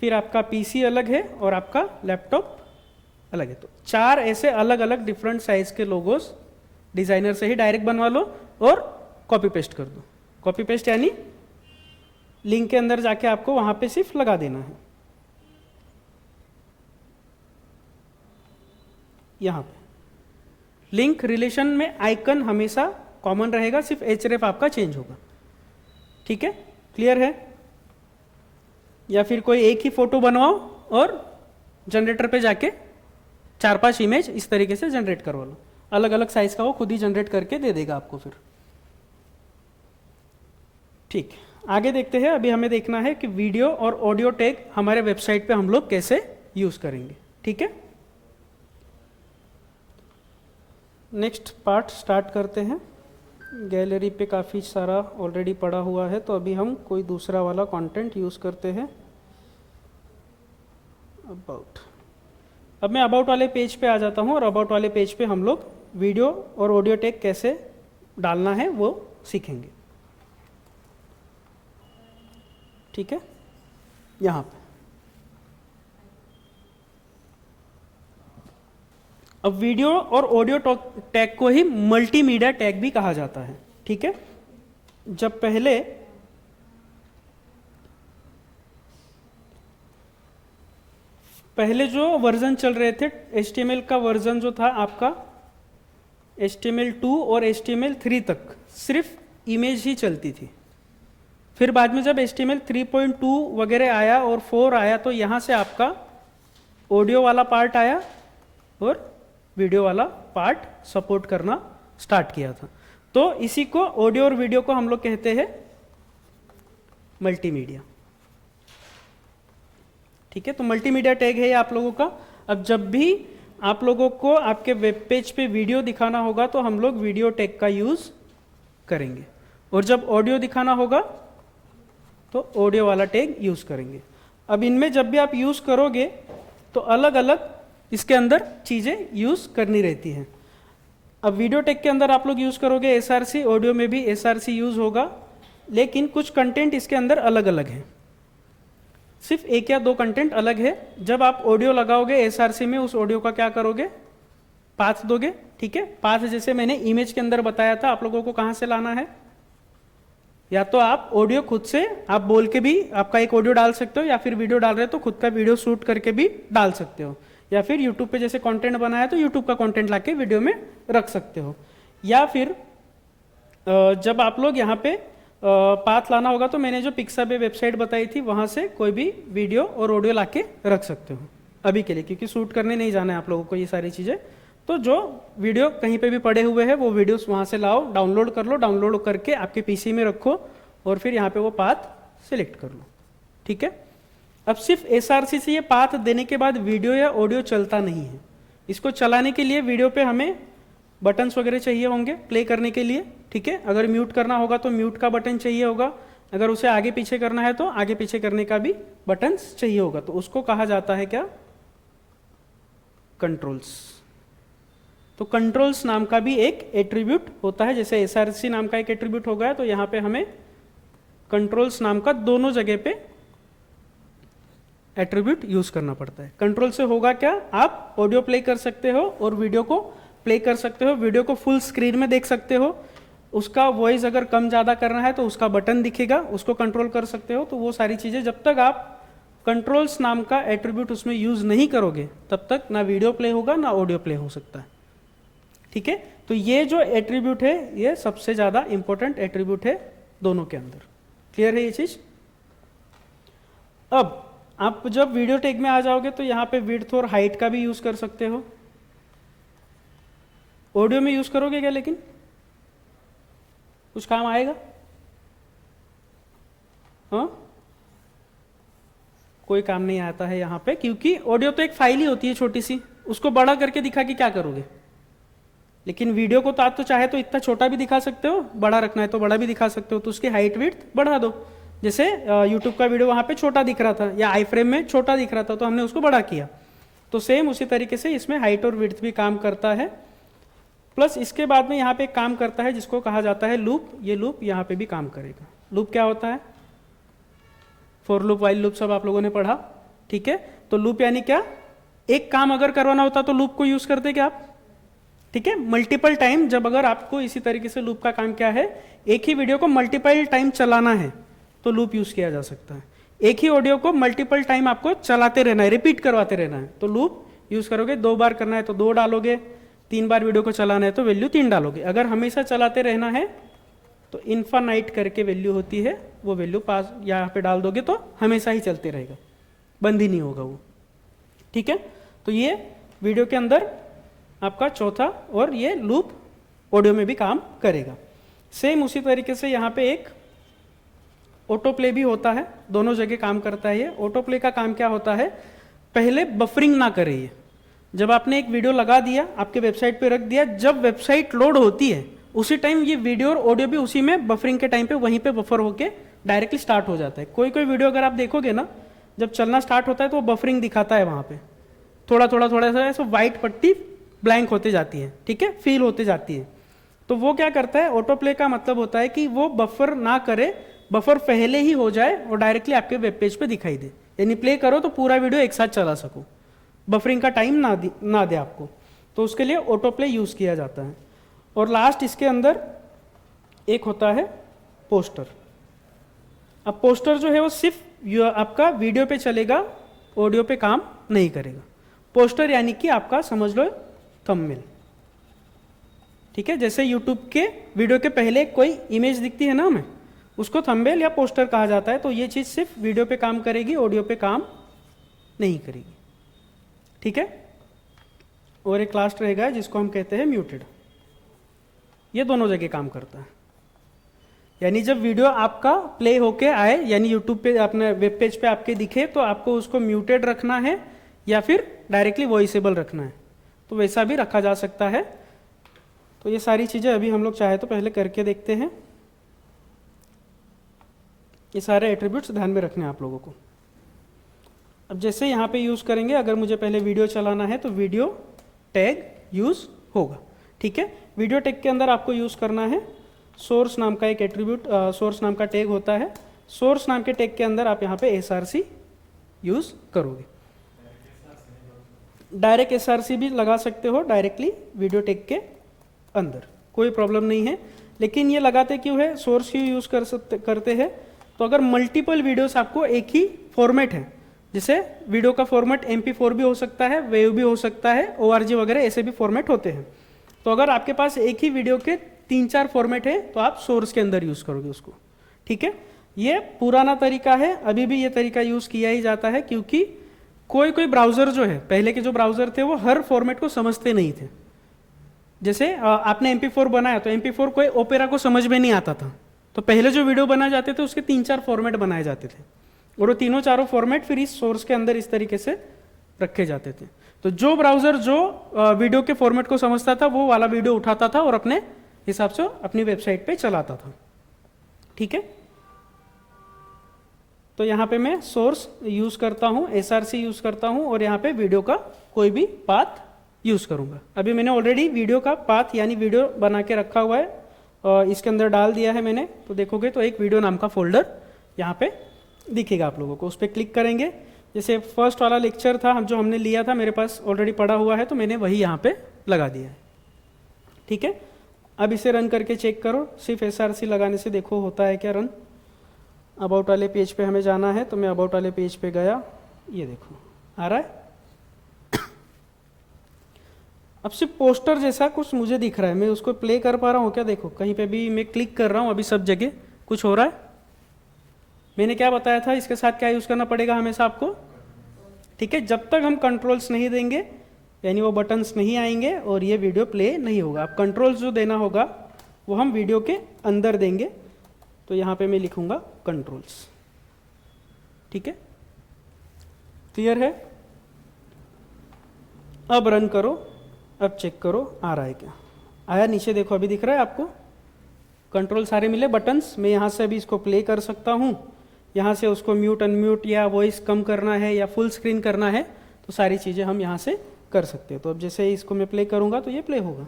फिर आपका पीसी अलग है और आपका लैपटॉप अलग है। तो 4 ऐसे अलग अलग डिफरेंट साइज के लोगोस डिजाइनर से ही डायरेक्ट बनवा लो और कॉपी पेस्ट कर दो। कॉपी पेस्ट यानी लिंक के अंदर जाके आपको वहां पे सिर्फ लगा देना है। यहां पे लिंक रिलेशन में आइकन हमेशा कॉमन रहेगा, सिर्फ href आपका चेंज होगा, ठीक है। क्लियर है, या फिर कोई एक ही फोटो बनवाओ और जनरेटर पे जाके 4-5 इमेज इस तरीके से जनरेट करवा लो, अलग अलग साइज का वो खुद ही जनरेट करके दे देगा आपको। फिर ठीक, आगे देखते हैं। अभी हमें देखना है कि वीडियो और ऑडियो टैग हमारे वेबसाइट पे हम लोग कैसे यूज करेंगे। ठीक है, नेक्स्ट पार्ट स्टार्ट करते हैं। गैलरी पे काफ़ी सारा ऑलरेडी पड़ा हुआ है, तो अभी हम कोई दूसरा वाला कंटेंट यूज़ करते हैं। अबाउट, अब मैं अबाउट वाले पेज पे आ जाता हूँ और अबाउट वाले पेज पे हम लोग वीडियो और ऑडियो टैग कैसे डालना है वो सीखेंगे। ठीक है, यहाँ पे अब वीडियो और ऑडियो टैग को ही मल्टीमीडिया टैग भी कहा जाता है। ठीक है, जब पहले जो वर्जन चल रहे थे HTML का वर्जन जो था आपका HTML2 और HTML3 तक सिर्फ इमेज ही चलती थी। फिर बाद में जब HTML 3.2 वगैरह आया और 4 आया तो यहाँ से आपका ऑडियो वाला पार्ट आया और वीडियो वाला पार्ट सपोर्ट करना स्टार्ट किया था। तो इसी को ऑडियो और वीडियो को हम लोग कहते हैं मल्टीमीडिया। ठीक है, तो मल्टीमीडिया टैग है ये आप लोगों का। अब जब भी आप लोगों को आपके वेब पेज पे वीडियो दिखाना होगा तो हम लोग वीडियो टैग का यूज करेंगे, और जब ऑडियो दिखाना होगा तो ऑडियो वाला टैग यूज करेंगे। अब इनमें जब भी आप यूज करोगे तो अलग अलग इसके अंदर चीजें यूज करनी रहती हैं। अब वीडियो टैग के अंदर आप लोग यूज करोगे SRC, ऑडियो में भी SRC यूज होगा, लेकिन कुछ कंटेंट इसके अंदर अलग अलग है। सिर्फ एक या दो कंटेंट अलग है। जब आप ऑडियो लगाओगे SRC में, उस ऑडियो का क्या करोगे, पाथ दोगे। ठीक है, पाथ जैसे मैंने इमेज के अंदर बताया था, आप लोगों को कहाँ से लाना है, या तो आप ऑडियो खुद से आप बोल के भी आपका एक ऑडियो डाल सकते हो, या फिर वीडियो डाल रहे हो तो खुद का वीडियो शूट करके भी डाल सकते हो, या फिर यूट्यूब पे जैसे कंटेंट बनाया तो यूट्यूब का कंटेंट लाके वीडियो में रख सकते हो। या फिर जब आप लोग यहाँ पे पाथ लाना होगा तो मैंने जो पिक्साबे वेबसाइट बताई थी वहाँ से कोई भी वीडियो और ऑडियो लाके रख सकते हो अभी के लिए, क्योंकि शूट करने नहीं जाना है आप लोगों को ये सारी चीज़ें। तो जो वीडियो कहीं पे भी पड़े हुए हैं वो वीडियोस वहाँ से लाओ, डाउनलोड कर लो, डाउनलोड करके आपके पीसी में रखो और फिर यहाँ पे वो पाथ सिलेक्ट कर लो। ठीक है, अब सिर्फ SRC से ये पाथ देने के बाद वीडियो या ऑडियो चलता नहीं है। इसको चलाने के लिए वीडियो पे हमें बटन्स वगैरह चाहिए होंगे प्ले करने के लिए। ठीक है, अगर म्यूट करना होगा तो म्यूट का बटन चाहिए होगा, अगर उसे आगे पीछे करना है तो आगे पीछे करने का भी बटन्स चाहिए होगा। तो उसको कहा जाता है क्या, कंट्रोल्स। तो कंट्रोल्स नाम का भी एक एट्रीब्यूट होता है, जैसे SRC नाम का एक एट्रीब्यूट हो गया, तो यहाँ पे हमें कंट्रोल्स नाम का दोनों जगह पे एट्रीब्यूट यूज करना पड़ता है। कंट्रोल से होगा क्या, आप ऑडियो प्ले कर सकते हो और वीडियो को प्ले कर सकते हो, वीडियो को फुल स्क्रीन में देख सकते हो, उसका वॉइस अगर कम ज़्यादा करना है तो उसका बटन दिखेगा, उसको कंट्रोल कर सकते हो। तो वो सारी चीज़ें जब तक आप कंट्रोल्स नाम का एट्रीब्यूट उसमें यूज़ नहीं करोगे तब तक ना वीडियो प्ले होगा ना ऑडियो प्ले हो सकता है। ठीक है, तो ये जो एट्रीब्यूट है ये सबसे ज़्यादा इंपॉर्टेंट एट्रीब्यूट है दोनों के अंदर। क्लियर है ये चीज़। अब आप जब वीडियो टैग में आ जाओगे तो यहाँ पे विड्थ और हाइट का भी यूज़ कर सकते हो। ऑडियो में यूज़ करोगे क्या, लेकिन कुछ काम आएगा? हाँ, कोई काम नहीं आता है यहाँ पे, क्योंकि ऑडियो तो एक फाइल ही होती है छोटी सी, उसको बड़ा करके दिखा के क्या करोगे। लेकिन वीडियो को तो आप तो चाहे तो इतना छोटा भी दिखा सकते हो, बड़ा रखना है तो बड़ा भी दिखा सकते हो, तो उसकी हाइट विड्थ बढ़ा दो। जैसे यूट्यूब का वीडियो वहाँ पे छोटा दिख रहा था या आई फ्रेम में छोटा दिख रहा था तो हमने उसको बड़ा किया, तो सेम उसी तरीके से इसमें हाइट और विड्थ भी काम करता है। प्लस इसके बाद में यहाँ पे एक काम करता है जिसको कहा जाता है लूप। ये लूप यहाँ पे भी काम करेगा। लूप क्या होता है, फॉर लूप, वाइल लूप सब आप लोगों ने पढ़ा। ठीक है, तो लूप यानी क्या, एक काम अगर करवाना होता तो लूप को यूज करते क्या आप। ठीक है, मल्टीपल टाइम, जब अगर आपको इसी तरीके से लूप का काम क्या है, एक ही वीडियो को मल्टीपल टाइम चलाना है तो लूप यूज किया जा सकता है। एक ही ऑडियो को मल्टीपल टाइम आपको चलाते रहना है, रिपीट करवाते रहना है तो लूप यूज करोगे। 2 बार करना है तो 2 डालोगे, 3 बार वीडियो को चलाना है तो वैल्यू 3 डालोगे। अगर हमेशा चलाते रहना है तो इन्फानाइट करके वैल्यू होती है, वो वैल्यू पास यहाँ पे डाल दोगे तो हमेशा ही चलते रहेगा, बंद ही नहीं होगा वो। ठीक है, तो ये वीडियो के अंदर आपका चौथा, और ये लूप ऑडियो में भी काम करेगा। सेम उसी तरीके से यहाँ पे एक ऑटो प्ले भी होता है, दोनों जगह काम करता है ये। ऑटो प्ले का काम क्या होता है, पहले बफरिंग ना करे ये। जब आपने एक वीडियो लगा दिया, आपके वेबसाइट पे रख दिया, जब वेबसाइट लोड होती है उसी टाइम ये वीडियो और ऑडियो भी उसी में बफरिंग के टाइम पे वहीं पे बफर होके डायरेक्टली स्टार्ट हो जाता है। कोई कोई वीडियो अगर आप देखोगे ना, जब चलना स्टार्ट होता है तो वो बफरिंग दिखाता है वहाँ पे, थोड़ा थोड़ा थोड़ा सा ऐसा वाइट पट्टी ब्लैंक होते जाती है, ठीक है, फील होते जाती है। तो वो क्या करता है, ऑटो प्ले का मतलब होता है कि वो बफर ना करे, बफर पहले ही हो जाए और डायरेक्टली आपके वेब पेज पे दिखाई दे, यानी प्ले करो तो पूरा वीडियो एक साथ चला सको, बफरिंग का टाइम ना दे आपको। तो उसके लिए ऑटो प्ले यूज़ किया जाता है। और लास्ट इसके अंदर एक होता है पोस्टर। अब पोस्टर जो है वो सिर्फ आपका वीडियो पे चलेगा, ऑडियो पे काम नहीं करेगा। पोस्टर यानी कि आपका समझ लो थंबनेल, ठीक है। जैसे यूट्यूब के वीडियो के पहले कोई इमेज दिखती है ना हमें, उसको थंबनेल या पोस्टर कहा जाता है। तो ये चीज़ सिर्फ वीडियो पे काम करेगी, ऑडियो पे काम नहीं करेगी, ठीक है। और एक लास्ट रहेगा जिसको हम कहते हैं म्यूटेड। ये दोनों जगह काम करता है, यानी जब वीडियो आपका प्ले होके आए, यानी यूट्यूब पे अपने वेब पेज पे आपके दिखे, तो आपको उसको म्यूटेड रखना है या फिर डायरेक्टली वॉइसेबल रखना है, तो वैसा भी रखा जा सकता है। तो ये सारी चीज़ें अभी हम लोग चाहे तो पहले करके देखते हैं। ये सारे एट्रीब्यूट्स ध्यान में रखने हैं आप लोगों को। अब जैसे यहाँ पे यूज़ करेंगे, अगर मुझे पहले वीडियो चलाना है तो वीडियो टैग यूज़ होगा, ठीक है। वीडियो टैग के अंदर आपको यूज़ करना है सोर्स नाम का एक एट्रीब्यूट, सोर्स नाम का टैग होता है। सोर्स नाम के टैग के अंदर आप यहाँ पे src यूज़ करोगे। डायरेक्ट src भी लगा सकते हो डायरेक्टली वीडियो टैग के अंदर, कोई प्रॉब्लम नहीं है। लेकिन ये लगाते क्यों है, सोर्स क्यों यूज़ करते हैं, तो अगर मल्टीपल वीडियोस आपको एक ही फॉर्मेट है, जैसे वीडियो का फॉर्मेट MP4 भी हो सकता है, वेव भी हो सकता है, ORG वगैरह ऐसे भी फॉर्मेट होते हैं। तो अगर आपके पास एक ही वीडियो के 3-4 फॉर्मेट है तो आप सोर्स के अंदर यूज़ करोगे उसको, ठीक है। ये पुराना तरीका है, अभी भी ये तरीका यूज़ किया ही जाता है, क्योंकि कोई कोई ब्राउज़र जो है, पहले के जो ब्राउज़र थे वो हर फॉर्मेट को समझते नहीं थे। जैसे आपने MP4 बनाया तो MP4 कोई ओपेरा को समझ में नहीं आता था, तो पहले जो वीडियो बनाए जाते थे उसके 3-4 फॉर्मेट बनाए जाते थे, और वो तीनों चारों फॉर्मेट फिर इस सोर्स के अंदर इस तरीके से रखे जाते थे। तो जो ब्राउज़र जो वीडियो के फॉर्मेट को समझता था वो वाला वीडियो उठाता था और अपने हिसाब से अपनी वेबसाइट पे चलाता था, ठीक है। तो यहाँ पे मैं सोर्स यूज़ करता हूँ, src यूज़ करता हूँ, और यहाँ पे वीडियो का कोई भी पाथ यूज़ करूँगा। अभी मैंने ऑलरेडी वीडियो का पाथ यानी वीडियो बना के रखा हुआ है, इसके अंदर डाल दिया है मैंने। तो देखोगे तो एक वीडियो नाम का फोल्डर यहाँ पे दिखेगा आप लोगों को, उस पर क्लिक करेंगे। जैसे फर्स्ट वाला लेक्चर था जो हमने लिया था, मेरे पास ऑलरेडी पड़ा हुआ है, तो मैंने वही यहाँ पे लगा दिया है, ठीक है। अब इसे रन करके चेक करो, सिर्फ src लगाने से देखो होता है क्या रन। अबाउट वाले पेज पे हमें जाना है, तो मैं अबाउट वाले पेज पे गया, ये देखो आ रहा है। अब सिर्फ पोस्टर जैसा कुछ मुझे दिख रहा है, मैं उसको प्ले कर पा रहा हूँ क्या, देखो कहीं पे भी मैं क्लिक कर रहा हूँ, अभी सब जगह कुछ हो रहा है। मैंने क्या बताया था, इसके साथ क्या यूज़ करना पड़ेगा हमेशा आपको, ठीक है। जब तक हम कंट्रोल्स नहीं देंगे, यानी वो बटन्स नहीं आएंगे और ये वीडियो प्ले नहीं होगा। आप कंट्रोल्स जो देना होगा वो हम वीडियो के अंदर देंगे। तो यहाँ पे मैं लिखूँगा कंट्रोल्स, ठीक है, क्लियर है। अब रन करो, अब चेक करो आ रहा है क्या, आया नीचे देखो, अभी दिख रहा है आपको कंट्रोल सारे मिले बटन्स। मैं यहाँ से अभी इसको प्ले कर सकता हूँ, यहाँ से उसको म्यूट अनम्यूट या वॉइस कम करना है या फुल स्क्रीन करना है, तो सारी चीज़ें हम यहाँ से कर सकते हैं। तो अब जैसे इसको मैं प्ले करूँगा तो ये प्ले होगा,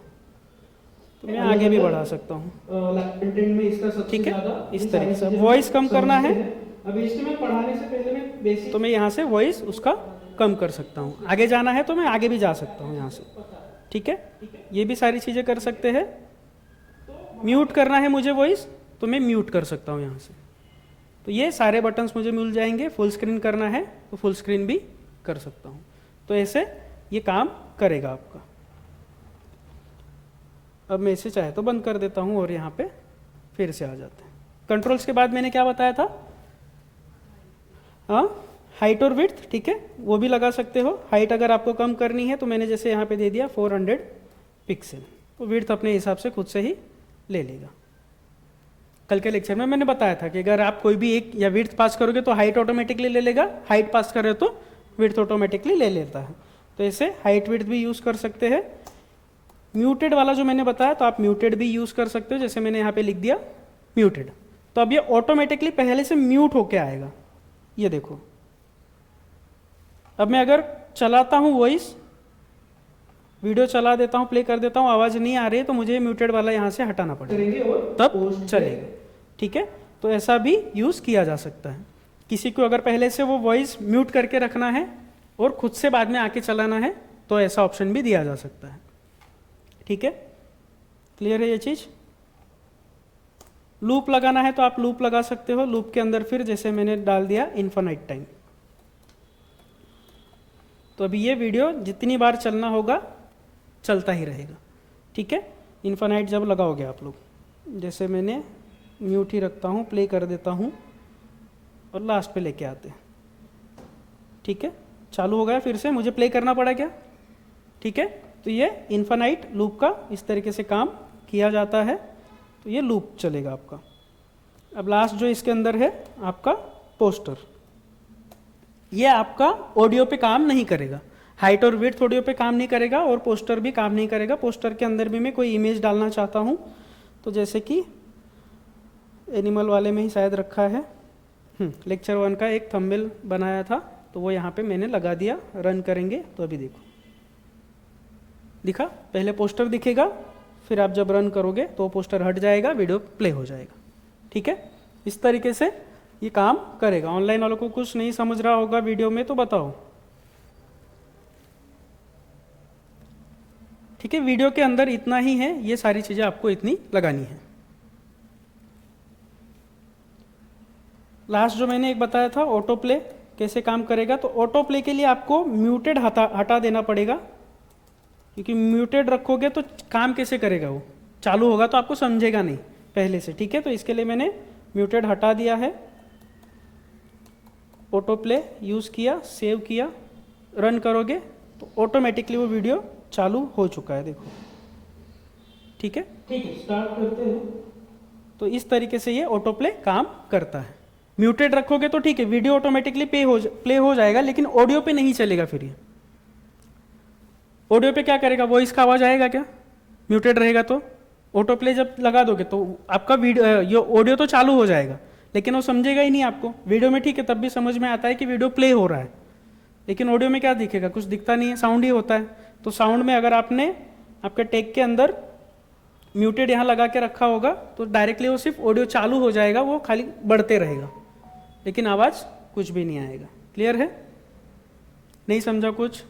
तो मैं आगे भी बढ़ा सकता हूँ, ठीक है। इस तरीके से वॉइस कम करना है, अभी इसको मैं पढ़ाने से पहले मैं बेसिक, तो मैं यहाँ से वॉइस उसका कम कर सकता हूँ। आगे जाना है तो मैं आगे भी जा सकता हूँ यहाँ से, ठीक है। ये भी सारी चीज़ें कर सकते हैं। म्यूट करना है मुझे वॉइस, तो मैं म्यूट कर सकता हूँ यहाँ से। तो ये सारे बटन्स मुझे मिल जाएंगे। फुल स्क्रीन करना है तो फुल स्क्रीन भी कर सकता हूँ। तो ऐसे ये काम करेगा आपका। अब मैं इसे चाहे तो बंद कर देता हूँ और यहाँ पे फिर से आ जाते हैं। कंट्रोल्स के बाद मैंने क्या बताया था, हाइट और विड्थ, ठीक है, वो भी लगा सकते हो। हाइट अगर आपको कम करनी है तो मैंने जैसे यहाँ पे दे दिया 400 पिक्सल, तो विड्थ अपने हिसाब से खुद से ही ले लेगा, कल के लेक्चर में मैंने बताया था कि अगर आप कोई भी एक या विड्थ पास करोगे तो हाइट ऑटोमेटिकली ले लेगा, हाइट पास कर रहे हो तो विड्थ ऑटोमेटिकली ले लेता है। तो ऐसे हाइट विड्थ भी यूज़ कर सकते हैं। म्यूटेड वाला जो मैंने बताया तो आप म्यूटेड भी यूज़ कर सकते हो, जैसे मैंने यहाँ पे लिख दिया म्यूटेड, तो अब ये ऑटोमेटिकली पहले से म्यूट होके आएगा। ये देखो, अब मैं अगर चलाता हूँ वॉइस, वीडियो चला देता हूँ, प्ले कर देता हूँ, आवाज़ नहीं आ रही है तो मुझे म्यूटेड वाला यहाँ से हटाना पड़ेगा तब चलेगा। ठीक है, तो ऐसा भी यूज़ किया जा सकता है। किसी को अगर पहले से वो वॉइस म्यूट करके रखना है और खुद से बाद में आके चलाना है तो ऐसा ऑप्शन भी दिया जा सकता है। ठीक है, क्लियर है ये चीज़। लूप लगाना है तो आप लूप लगा सकते हो। लूप के अंदर फिर जैसे मैंने डाल दिया इन्फिनिट टाइम, तो अभी ये वीडियो जितनी बार चलना होगा चलता ही रहेगा। ठीक है, इन्फिनिट जब लगाओगे आप लोग, जैसे मैंने म्यूट ही रखता हूँ, प्ले कर देता हूँ और लास्ट पे लेके आते हैं। ठीक है, चालू हो गया, फिर से मुझे प्ले करना पड़ा क्या। ठीक है, तो ये इन्फिनिट लूप का इस तरीके से काम किया जाता है। तो ये लूप चलेगा आपका। अब लास्ट जो इसके अंदर है आपका पोस्टर, ये आपका ऑडियो पे काम नहीं करेगा, हाइट और विड्थ ऑडियो पे काम नहीं करेगा और पोस्टर भी काम नहीं करेगा। पोस्टर के अंदर भी मैं कोई इमेज डालना चाहता हूँ, तो जैसे कि एनिमल वाले में ही शायद रखा है, लेक्चर 1 का एक थंबनेल बनाया था तो वो यहाँ पे मैंने लगा दिया। रन करेंगे तो अभी देखो दिखा, पहले पोस्टर दिखेगा, फिर आप जब रन करोगे तो पोस्टर हट जाएगा, वीडियो प्ले हो जाएगा। ठीक है, इस तरीके से ये काम करेगा। ऑनलाइन वालों को कुछ नहीं समझ रहा होगा वीडियो में तो बताओ। ठीक है, वीडियो के अंदर इतना ही है, ये सारी चीज़ें आपको इतनी लगानी है। लास्ट जो मैंने एक बताया था ऑटो प्ले कैसे काम करेगा, तो ऑटो प्ले के लिए आपको म्यूटेड हटा देना पड़ेगा, क्योंकि म्यूटेड रखोगे तो काम कैसे करेगा, वो चालू होगा तो आपको समझेगा नहीं पहले से। ठीक है, तो इसके लिए मैंने म्यूटेड हटा दिया है, ऑटो प्ले यूज़ किया, सेव किया, रन करोगे तो ऑटोमेटिकली वो वीडियो चालू हो चुका है। देखो, ठीक है, स्टार्ट करते हैं। तो इस तरीके से ये ऑटो प्ले काम करता है। म्यूटेड रखोगे तो ठीक है, वीडियो ऑटोमेटिकली प्ले हो जाएगा, लेकिन ऑडियो पे नहीं चलेगा। फिर ये ऑडियो पे क्या करेगा, वॉइस का आवाज़ आएगा क्या, म्यूटेड रहेगा तो। ऑटो प्ले जब लगा दोगे तो आपका वीडियो ये ऑडियो तो चालू हो जाएगा, लेकिन वो समझेगा ही नहीं आपको। वीडियो में ठीक है, तब भी समझ में आता है कि वीडियो प्ले हो रहा है, लेकिन ऑडियो में क्या दिखेगा, कुछ दिखता नहीं है, साउंड ही होता है। तो साउंड में अगर आपने आपके टेक के अंदर म्यूटेड यहाँ लगा के रखा होगा तो डायरेक्टली वो सिर्फ ऑडियो चालू हो जाएगा, वो खाली बढ़ते रहेगा, लेकिन आवाज़ कुछ भी नहीं आएगा। क्लियर है, नहीं समझा कुछ।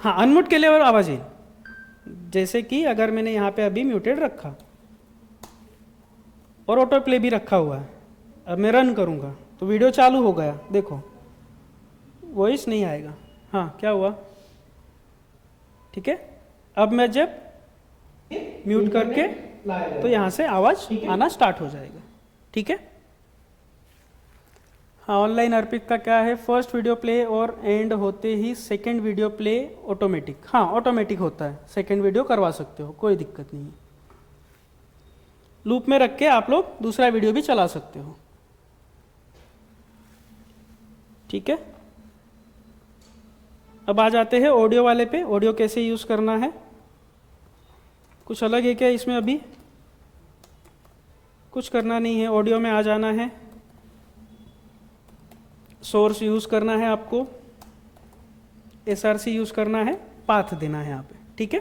हाँ, अनम्यूट के लिए और आवाज़ ही, जैसे कि अगर मैंने यहाँ पे अभी म्यूटेड रखा और ऑटो प्ले भी रखा हुआ है, अब मैं रन करूँगा तो वीडियो चालू हो गया, देखो वॉइस नहीं आएगा। हाँ, क्या हुआ, ठीक है। अब मैं जब म्यूट करके तो यहाँ से आवाज़ आना स्टार्ट हो जाएगा। ठीक है, हाँ। ऑनलाइन अर्पित का क्या है, फर्स्ट वीडियो प्ले और एंड होते ही सेकंड वीडियो प्ले ऑटोमेटिक। हाँ, ऑटोमेटिक होता है, सेकंड वीडियो करवा सकते हो, कोई दिक्कत नहीं है। लूप में रख के आप लोग दूसरा वीडियो भी चला सकते हो। ठीक है, अब आ जाते हैं ऑडियो वाले पे। ऑडियो कैसे यूज़ करना है, कुछ अलग है क्या इसमें, अभी कुछ करना नहीं है। ऑडियो में आ जाना है, सोर्स यूज़ करना है आपको, SRC यूज़ करना है, पाथ देना है यहाँ पे। ठीक है,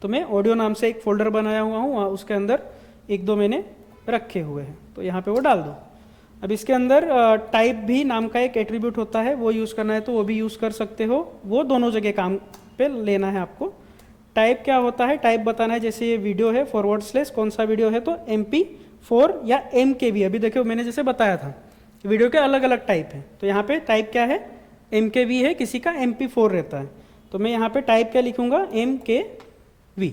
तो मैं ऑडियो नाम से एक फोल्डर बनाया हुआ हूँ, उसके अंदर एक दो मैंने रखे हुए हैं, तो यहाँ पे वो डाल दो। अब इसके अंदर टाइप भी नाम का एक एट्रीब्यूट होता है, वो यूज़ करना है तो वो भी यूज़ कर सकते हो, वो दोनों जगह काम पे लेना है आपको। टाइप क्या होता है, टाइप बताना है, जैसे ये वीडियो है / कौन सा वीडियो है, तो MP4 या MKV। अभी देखो मैंने जैसे बताया था वीडियो के अलग अलग टाइप है, तो यहाँ पे टाइप क्या है, MKV है, किसी का MP4 रहता है, तो मैं यहाँ पे टाइप क्या लिखूँगा, MKV।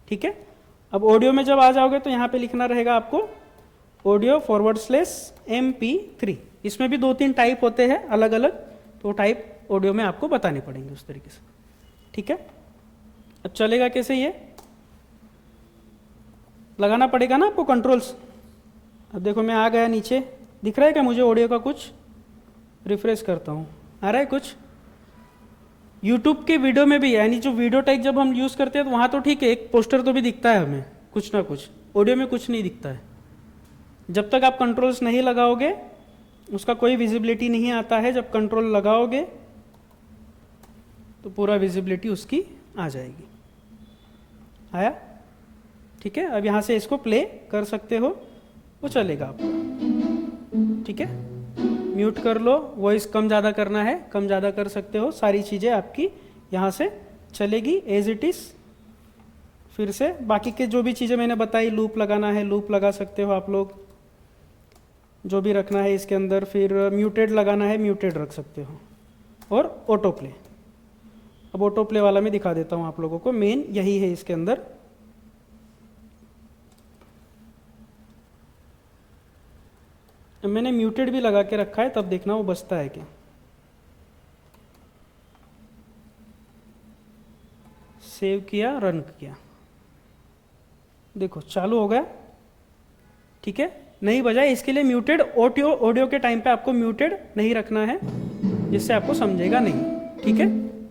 ठीक है, अब ऑडियो में जब आ जाओगे तो यहाँ पे लिखना रहेगा आपको ऑडियो / MP3। इसमें भी 2-3 टाइप होते हैं अलग अलग, तो टाइप ऑडियो में आपको बताने पड़ेंगे उस तरीके से। ठीक है, अब चलेगा कैसे ये, लगाना पड़ेगा ना आपको कंट्रोल्स। अब देखो मैं आ गया नीचे, दिख रहा है क्या मुझे ऑडियो का कुछ? रिफ्रेश करता हूँ, आ रहा है कुछ? यूट्यूब के वीडियो में भी, यानी जो वीडियो टैग जब हम यूज़ करते हैं तो वहाँ तो ठीक है, एक पोस्टर तो भी दिखता है हमें कुछ ना कुछ, ऑडियो में कुछ नहीं दिखता है। जब तक आप कंट्रोल्स नहीं लगाओगे उसका कोई विजिबिलिटी नहीं आता है, जब कंट्रोल लगाओगे तो पूरा विजिबिलिटी उसकी आ जाएगी। आया? ठीक है, अब यहाँ से इसको प्ले कर सकते हो, वो चलेगा आपको। ठीक है, म्यूट कर लो, वॉइस कम ज़्यादा करना है कम ज़्यादा कर सकते हो, सारी चीज़ें आपकी यहाँ से चलेगी एज इट इज़। फिर से बाकी के जो भी चीज़ें मैंने बताई, लूप लगाना है लूप लगा सकते हो आप लोग, जो भी रखना है इसके अंदर, फिर म्यूटेड लगाना है म्यूटेड रख सकते हो, और ऑटो प्ले। अब ऑटो प्ले वाला मैं दिखा देता हूँ आप लोगों को, मेन यही है इसके अंदर। मैंने म्यूटेड भी लगा के रखा है, तब देखना वो बचता है क्या। सेव किया, रन किया, देखो चालू हो गया। ठीक है, नहीं बजा, इसके लिए म्यूटेड ऑडियो के टाइम पे आपको म्यूटेड नहीं रखना है, जिससे आपको समझेगा नहीं। ठीक है,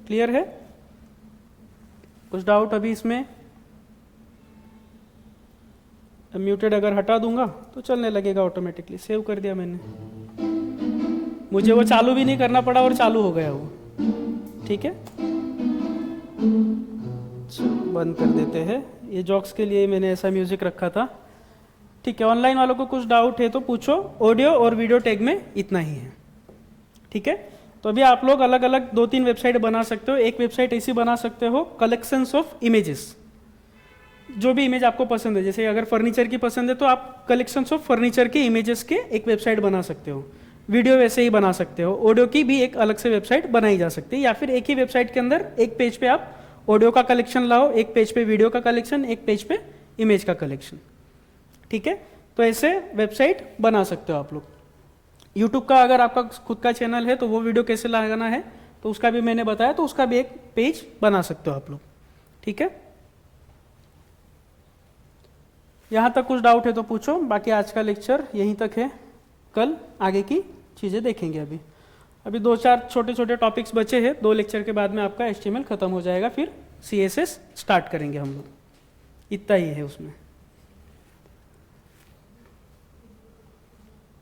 क्लियर है? कुछ डाउट अभी इसमें? म्यूटेड अगर हटा दूंगा तो चलने लगेगा ऑटोमेटिकली। सेव कर दिया मैंने, मुझे वो चालू भी नहीं करना पड़ा और चालू हो गया वो। ठीक है, बंद कर देते हैं। ये जॉक्स के लिए मैंने ऐसा म्यूजिक रखा था। ठीक है, ऑनलाइन वालों को कुछ डाउट है तो पूछो। ऑडियो और वीडियो टैग में इतना ही है। ठीक है, तो अभी आप लोग अलग अलग 2-3 वेबसाइट बना सकते हो। एक वेबसाइट ऐसी बना सकते हो, कलेक्शंस ऑफ इमेजेस, जो भी इमेज आपको पसंद है। जैसे अगर फर्नीचर की पसंद है तो आप कलेक्शंस ऑफ फर्नीचर के इमेजेस के एक वेबसाइट बना सकते हो। वीडियो वैसे ही बना सकते हो। ऑडियो की भी एक अलग से वेबसाइट बनाई जा सकती है, या फिर एक ही वेबसाइट के अंदर एक पेज पे आप ऑडियो का कलेक्शन लाओ, एक पेज पे वीडियो का कलेक्शन, एक पेज पे इमेज का कलेक्शन। ठीक है, तो ऐसे वेबसाइट बना सकते हो आप लोग। यूट्यूब का अगर आपका खुद का चैनल है तो वो वीडियो कैसे लगाना है तो उसका भी मैंने बताया, तो उसका भी एक पेज बना सकते हो आप लोग। ठीक है, यहाँ तक कुछ डाउट है तो पूछो, बाकी आज का लेक्चर यहीं तक है। कल आगे की चीज़ें देखेंगे। अभी 2-4 छोटे छोटे टॉपिक्स बचे हैं। 2 लेक्चर के बाद में आपका HTML खत्म हो जाएगा, फिर CSS स्टार्ट करेंगे हम लोग। इतना ही है उसमें।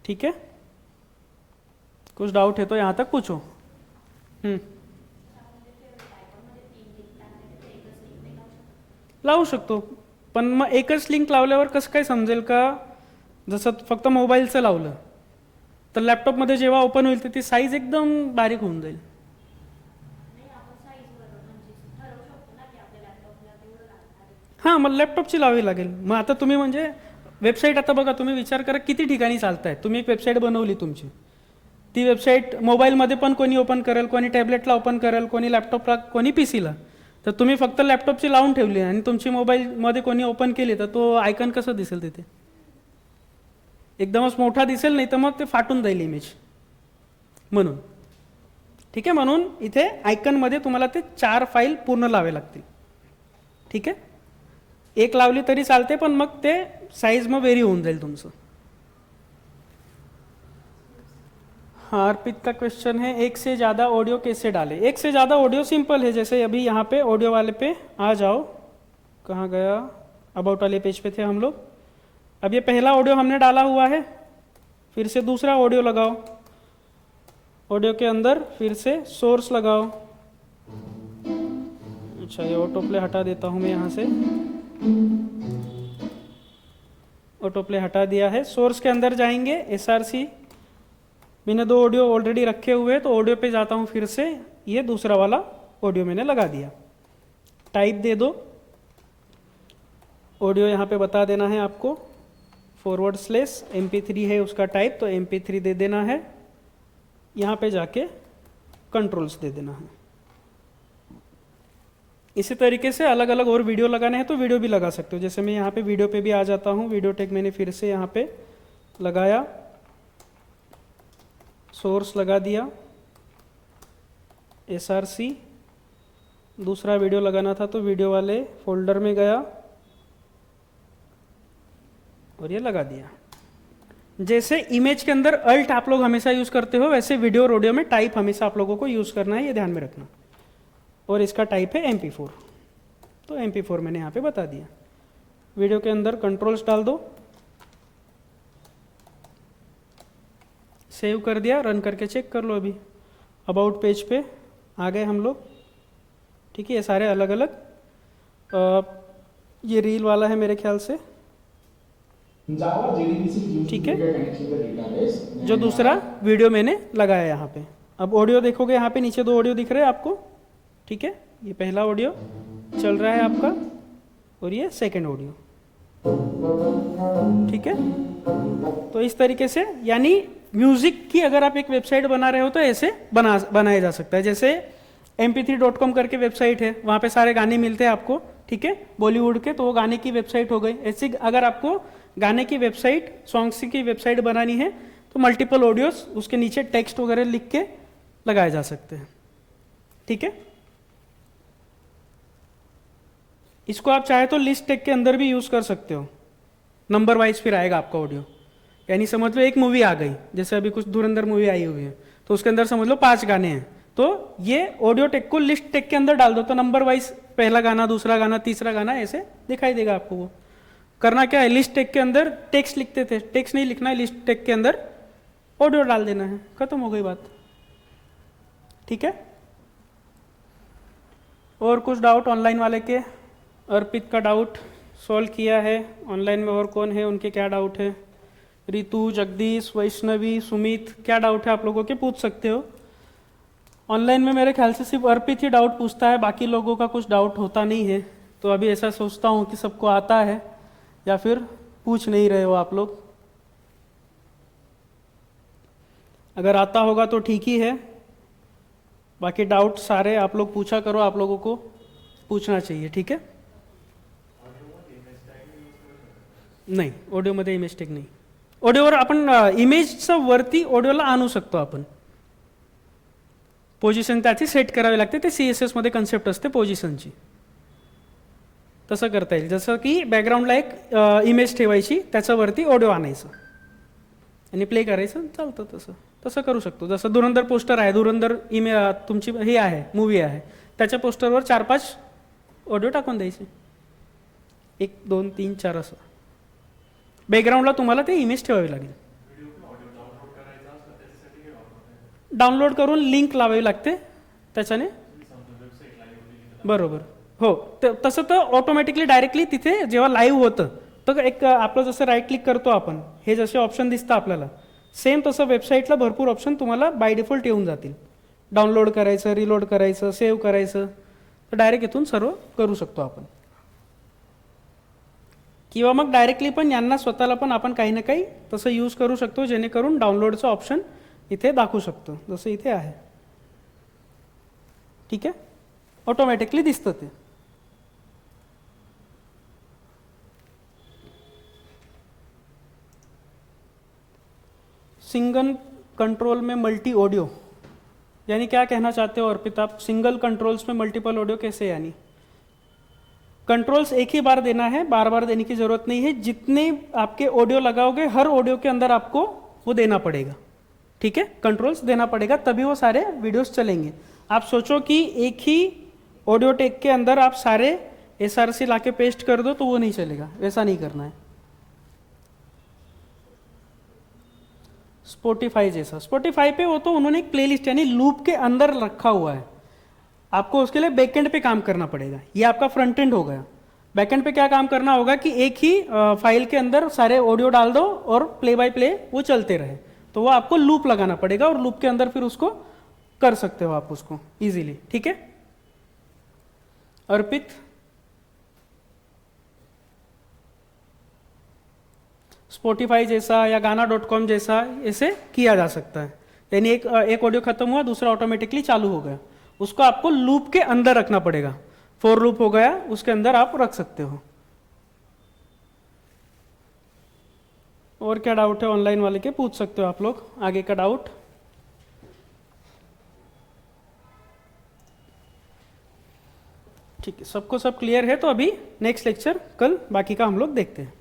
ठीक है, कुछ डाउट है तो यहाँ तक पूछो। लावू शकतो, पण मग एकच लिंक लावल्यावर कसं काय समजेल का? जसं फक्त मोबाईलचं लावलं तर लॅपटॉपमध्ये जेव्हा ओपन होईल तर ती साईज एकदम बारीक होऊन जाईल। हां, मग लॅपटॉपची लावावी लागेल। मग आता तुम्ही म्हणजे वेबसाईट, आता बघा तुम्ही विचार करा किती ठिकाणी चालताय। तुम्ही एक वेबसाईट बनवली तुमची, ती वेबसाईट मोबाईलमध्ये पण कोणी ओपन करेल, कोणी टॅबलेटला ओपन करेल, कोणी लॅपटॉपला, कोणी PCला। तर तुम्ही फक्त लॅपटॉपची लावून ठेवली आणि तुमची मोबाईलमध्ये कोणी ओपन केली तर तो आयकॉन कसं दिसेल तिथे? एकदमच मोठा दिसेल, नाही तर मग ते फाटून जाईल इमेज म्हणून। ठीक आहे, म्हणून इथे आयकॉनमध्ये तुम्हाला ते 4 फाईल पूर्ण लावे लागतील। ठीक आहे, एक लावली तरी चालते, पण मग ते साईज मग वेरी होऊन जाईल तुमचं। हाँ, अर्पित का क्वेश्चन है, एक से ज़्यादा ऑडियो कैसे डालें? एक से ज़्यादा ऑडियो सिंपल है। जैसे अभी यहाँ पे ऑडियो वाले पे आ जाओ, कहाँ गया? अबाउट वाले पेज पे थे हम लोग। अब ये पहला ऑडियो हमने डाला हुआ है, फिर से दूसरा ऑडियो लगाओ। ऑडियो के अंदर फिर से सोर्स लगाओ। अच्छा, ये ऑटो प्ले हटा देता हूँ मैं यहाँ से। ऑटो प्ले हटा दिया है। सोर्स के अंदर जाएंगे, SRC। मैंने 2 ऑडियो ऑलरेडी रखे हुए हैं, तो ऑडियो पे जाता हूँ फिर से। ये दूसरा वाला ऑडियो मैंने लगा दिया। टाइप दे दो, ऑडियो यहाँ पे बता देना है आपको, /MP3 है उसका टाइप, तो MP3 दे देना है। यहाँ पे जाके कंट्रोल्स दे देना है। इसी तरीके से अलग अलग और वीडियो लगाने हैं तो वीडियो भी लगा सकते हो। जैसे मैं यहाँ पे वीडियो पे भी आ जाता हूँ। वीडियो टैग मैंने फिर से यहाँ पे लगाया, सोर्स लगा दिया, SRC। दूसरा वीडियो लगाना था तो वीडियो वाले फोल्डर में गया, और ये लगा दिया। जैसे इमेज के अंदर अल्ट आप लोग हमेशा यूज़ करते हो, वैसे वीडियो और ऑडियो में टाइप हमेशा आप लोगों को यूज़ करना है, ये ध्यान में रखना। और इसका टाइप है MP4, तो MP4 मैंने यहाँ पे बता दिया। वीडियो के अंदर कंट्रोल्स डाल दो, सेव कर दिया, रन करके चेक कर लो। अभी अबाउट पेज पे आ गए हम लोग, ठीक है। ये सारे अलग अलग, ये रील वाला है मेरे ख्याल से, ठीक है, जो दूसरा वीडियो मैंने लगाया यहाँ पे। अब ऑडियो देखोगे, यहाँ पे नीचे 2 ऑडियो दिख रहे हैं आपको, ठीक है। ये पहला ऑडियो चल रहा है आपका और ये सेकंड ऑडियो, ठीक है। तो इस तरीके से, यानी म्यूजिक की अगर आप एक वेबसाइट बना रहे हो तो ऐसे बनाया जा सकता है। जैसे mp3.com करके वेबसाइट है, वहाँ पे सारे गाने मिलते हैं आपको, ठीक है, बॉलीवुड के, तो वो गाने की वेबसाइट हो गई। ऐसी अगर आपको गाने की वेबसाइट, सॉन्ग्स की वेबसाइट बनानी है तो मल्टीपल ऑडियोस, उसके नीचे टेक्स्ट वगैरह लिख के लगाए जा सकते हैं, ठीक है। इसको आप चाहे तो लिस्ट टेक के अंदर भी यूज कर सकते हो, नंबर वाइज फिर आएगा आपका ऑडियो। यानी समझ लो एक मूवी आ गई, जैसे अभी कुछ धुरंधर मूवी आई हुई है, तो उसके अंदर समझ लो 5 गाने हैं, तो ये ऑडियो टेक को लिस्ट टेक के अंदर डाल दो, तो नंबर वाइज पहला गाना, दूसरा गाना, तीसरा गाना ऐसे दिखाई देगा आपको। वो करना क्या है, लिस्ट टेक के अंदर टेक्स्ट लिखते थे, टेक्स्ट नहीं लिखना है, लिस्ट टेक के अंदर ऑडियो डाल देना है, खत्म हो गई बात, ठीक है। और कुछ डाउट ऑनलाइन वाले के? अर्पित का डाउट सॉल्व किया है। ऑनलाइन में और कौन है, उनके क्या डाउट है? रितु, जगदीश, वैष्णवी, सुमित, क्या डाउट है आप लोगों के, पूछ सकते हो। ऑनलाइन में मेरे ख्याल से सिर्फ अर्पित ही डाउट पूछता है, बाकी लोगों का कुछ डाउट होता नहीं है। तो अभी ऐसा सोचता हूँ कि सबको आता है या फिर पूछ नहीं रहे हो आप लोग। अगर आता होगा तो ठीक ही है, बाकी डाउट सारे आप लोग पूछा करो, आप लोगों को पूछना चाहिए, ठीक है। नाही, ऑडिओमध्ये इमेज टेक नाही. ऑडिओवर आपण इमेजचं वरती ऑडिओला आणू शकतो आपण. पोझिशन त्याची सेट करावी लागते, ते CSS मध्ये कन्सेप्ट असते पोझिशनची. तसं करता येईल, जसं की बॅकग्राऊंडला एक इमेज ठेवायची, त्याच्यावरती ऑडिओ आणायचं आणि प्ले करायचं, चालतं. तसं तसं करू शकतो. जसं धुरंधर पोस्टर आहे, धुरंधर तुमची हे आहे, मूवी आहे, त्याच्या पोस्टरवर 4-5 ऑडिओ टाकून द्यायचे, 1 2 3 4 असं. बॅकग्राऊंडला तुम्हाला ते इमेज ठेवावी लागेल. डाउनलोड करून लिंक लावावी लागते त्याच्याने. बरोबर, हो. तसं तर ऑटोमॅटिकली डायरेक्टली तिथे जेव्हा लाईव्ह होतं तर एक आपलं जसं राईट क्लिक करतो आपण, हे जसे ऑप्शन दिसतं आपल्याला, सेम तसं वेबसाईटला भरपूर ऑप्शन तुम्हाला बाय डिफॉल्ट येऊन जातील. डाउनलोड करायचं, रिलोड करायचं, सेव्ह करायचं, तर डायरेक्ट इथून सर्व करू शकतो आपण. किंवा मग डायरेक्टली पण यांना स्वतःला पण आपण काही ना काही तसं यूज करू शकतो, जेणेकरून डाउनलोडचं ऑप्शन इथे दाखवू शकतो, जसं इथे आहे. ठीक आहे, ऑटोमॅटिकली दिसतं ते. सिंगल कंट्रोल में मल्टी ऑडियो, यानी क्या कहना चाहते हो अर्पित आप? सिंगल कंट्रोल्स में मल्टीपल ऑडियो कैसे? यानी कंट्रोल्स एक ही बार देना है, बार बार देने की जरूरत नहीं है. जितने आपके ऑडियो लगाओगे हर ऑडियो के अंदर आपको वो देना पड़ेगा. ठीक है, कंट्रोल्स देना पड़ेगा, तभी वो सारे वीडियोस चलेंगे. आप सोचो कि एक ही ऑडियो टेक के अंदर आप सारे SRC लाके पेस्ट कर दो तो वो नहीं चलेगा, वैसा नहीं करना है. स्पॉटिफाई जैसा, स्पॉटिफाई पे वो तो उन्होंने एक प्लेलिस्ट यानी लूप के अंदर रखा हुआ है. आपको उसके लिए बैकएंड पे काम करना पड़ेगा. ये आपका फ्रंट एंड हो गया. बैकएंड पे क्या काम करना होगा कि एक ही फाइल के अंदर सारे ऑडियो डाल दो और प्ले बाय प्ले वो चलते रहे. तो वो आपको लूप लगाना पड़ेगा और लूप के अंदर फिर उसको कर सकते हो आप उसको इजीली. ठीक है अर्पित? स्पॉटिफाई जैसा या गाना.com जैसा ऐसे किया जा सकता है. यानी एक ऑडियो खत्म हुआ, दूसरा ऑटोमेटिकली चालू हो गया. उसको आपको लूप के अंदर रखना पड़ेगा. फॉर लूप हो गया, उसके अंदर आप रख सकते हो. और क्या डाउट है ऑनलाइन वाले के, पूछ सकते हो आप लोग आगे का डाउट. ठीक है, सबको सब क्लियर है. तो अभी नेक्स्ट लेक्चर कल बाकी का हम लोग देखते हैं.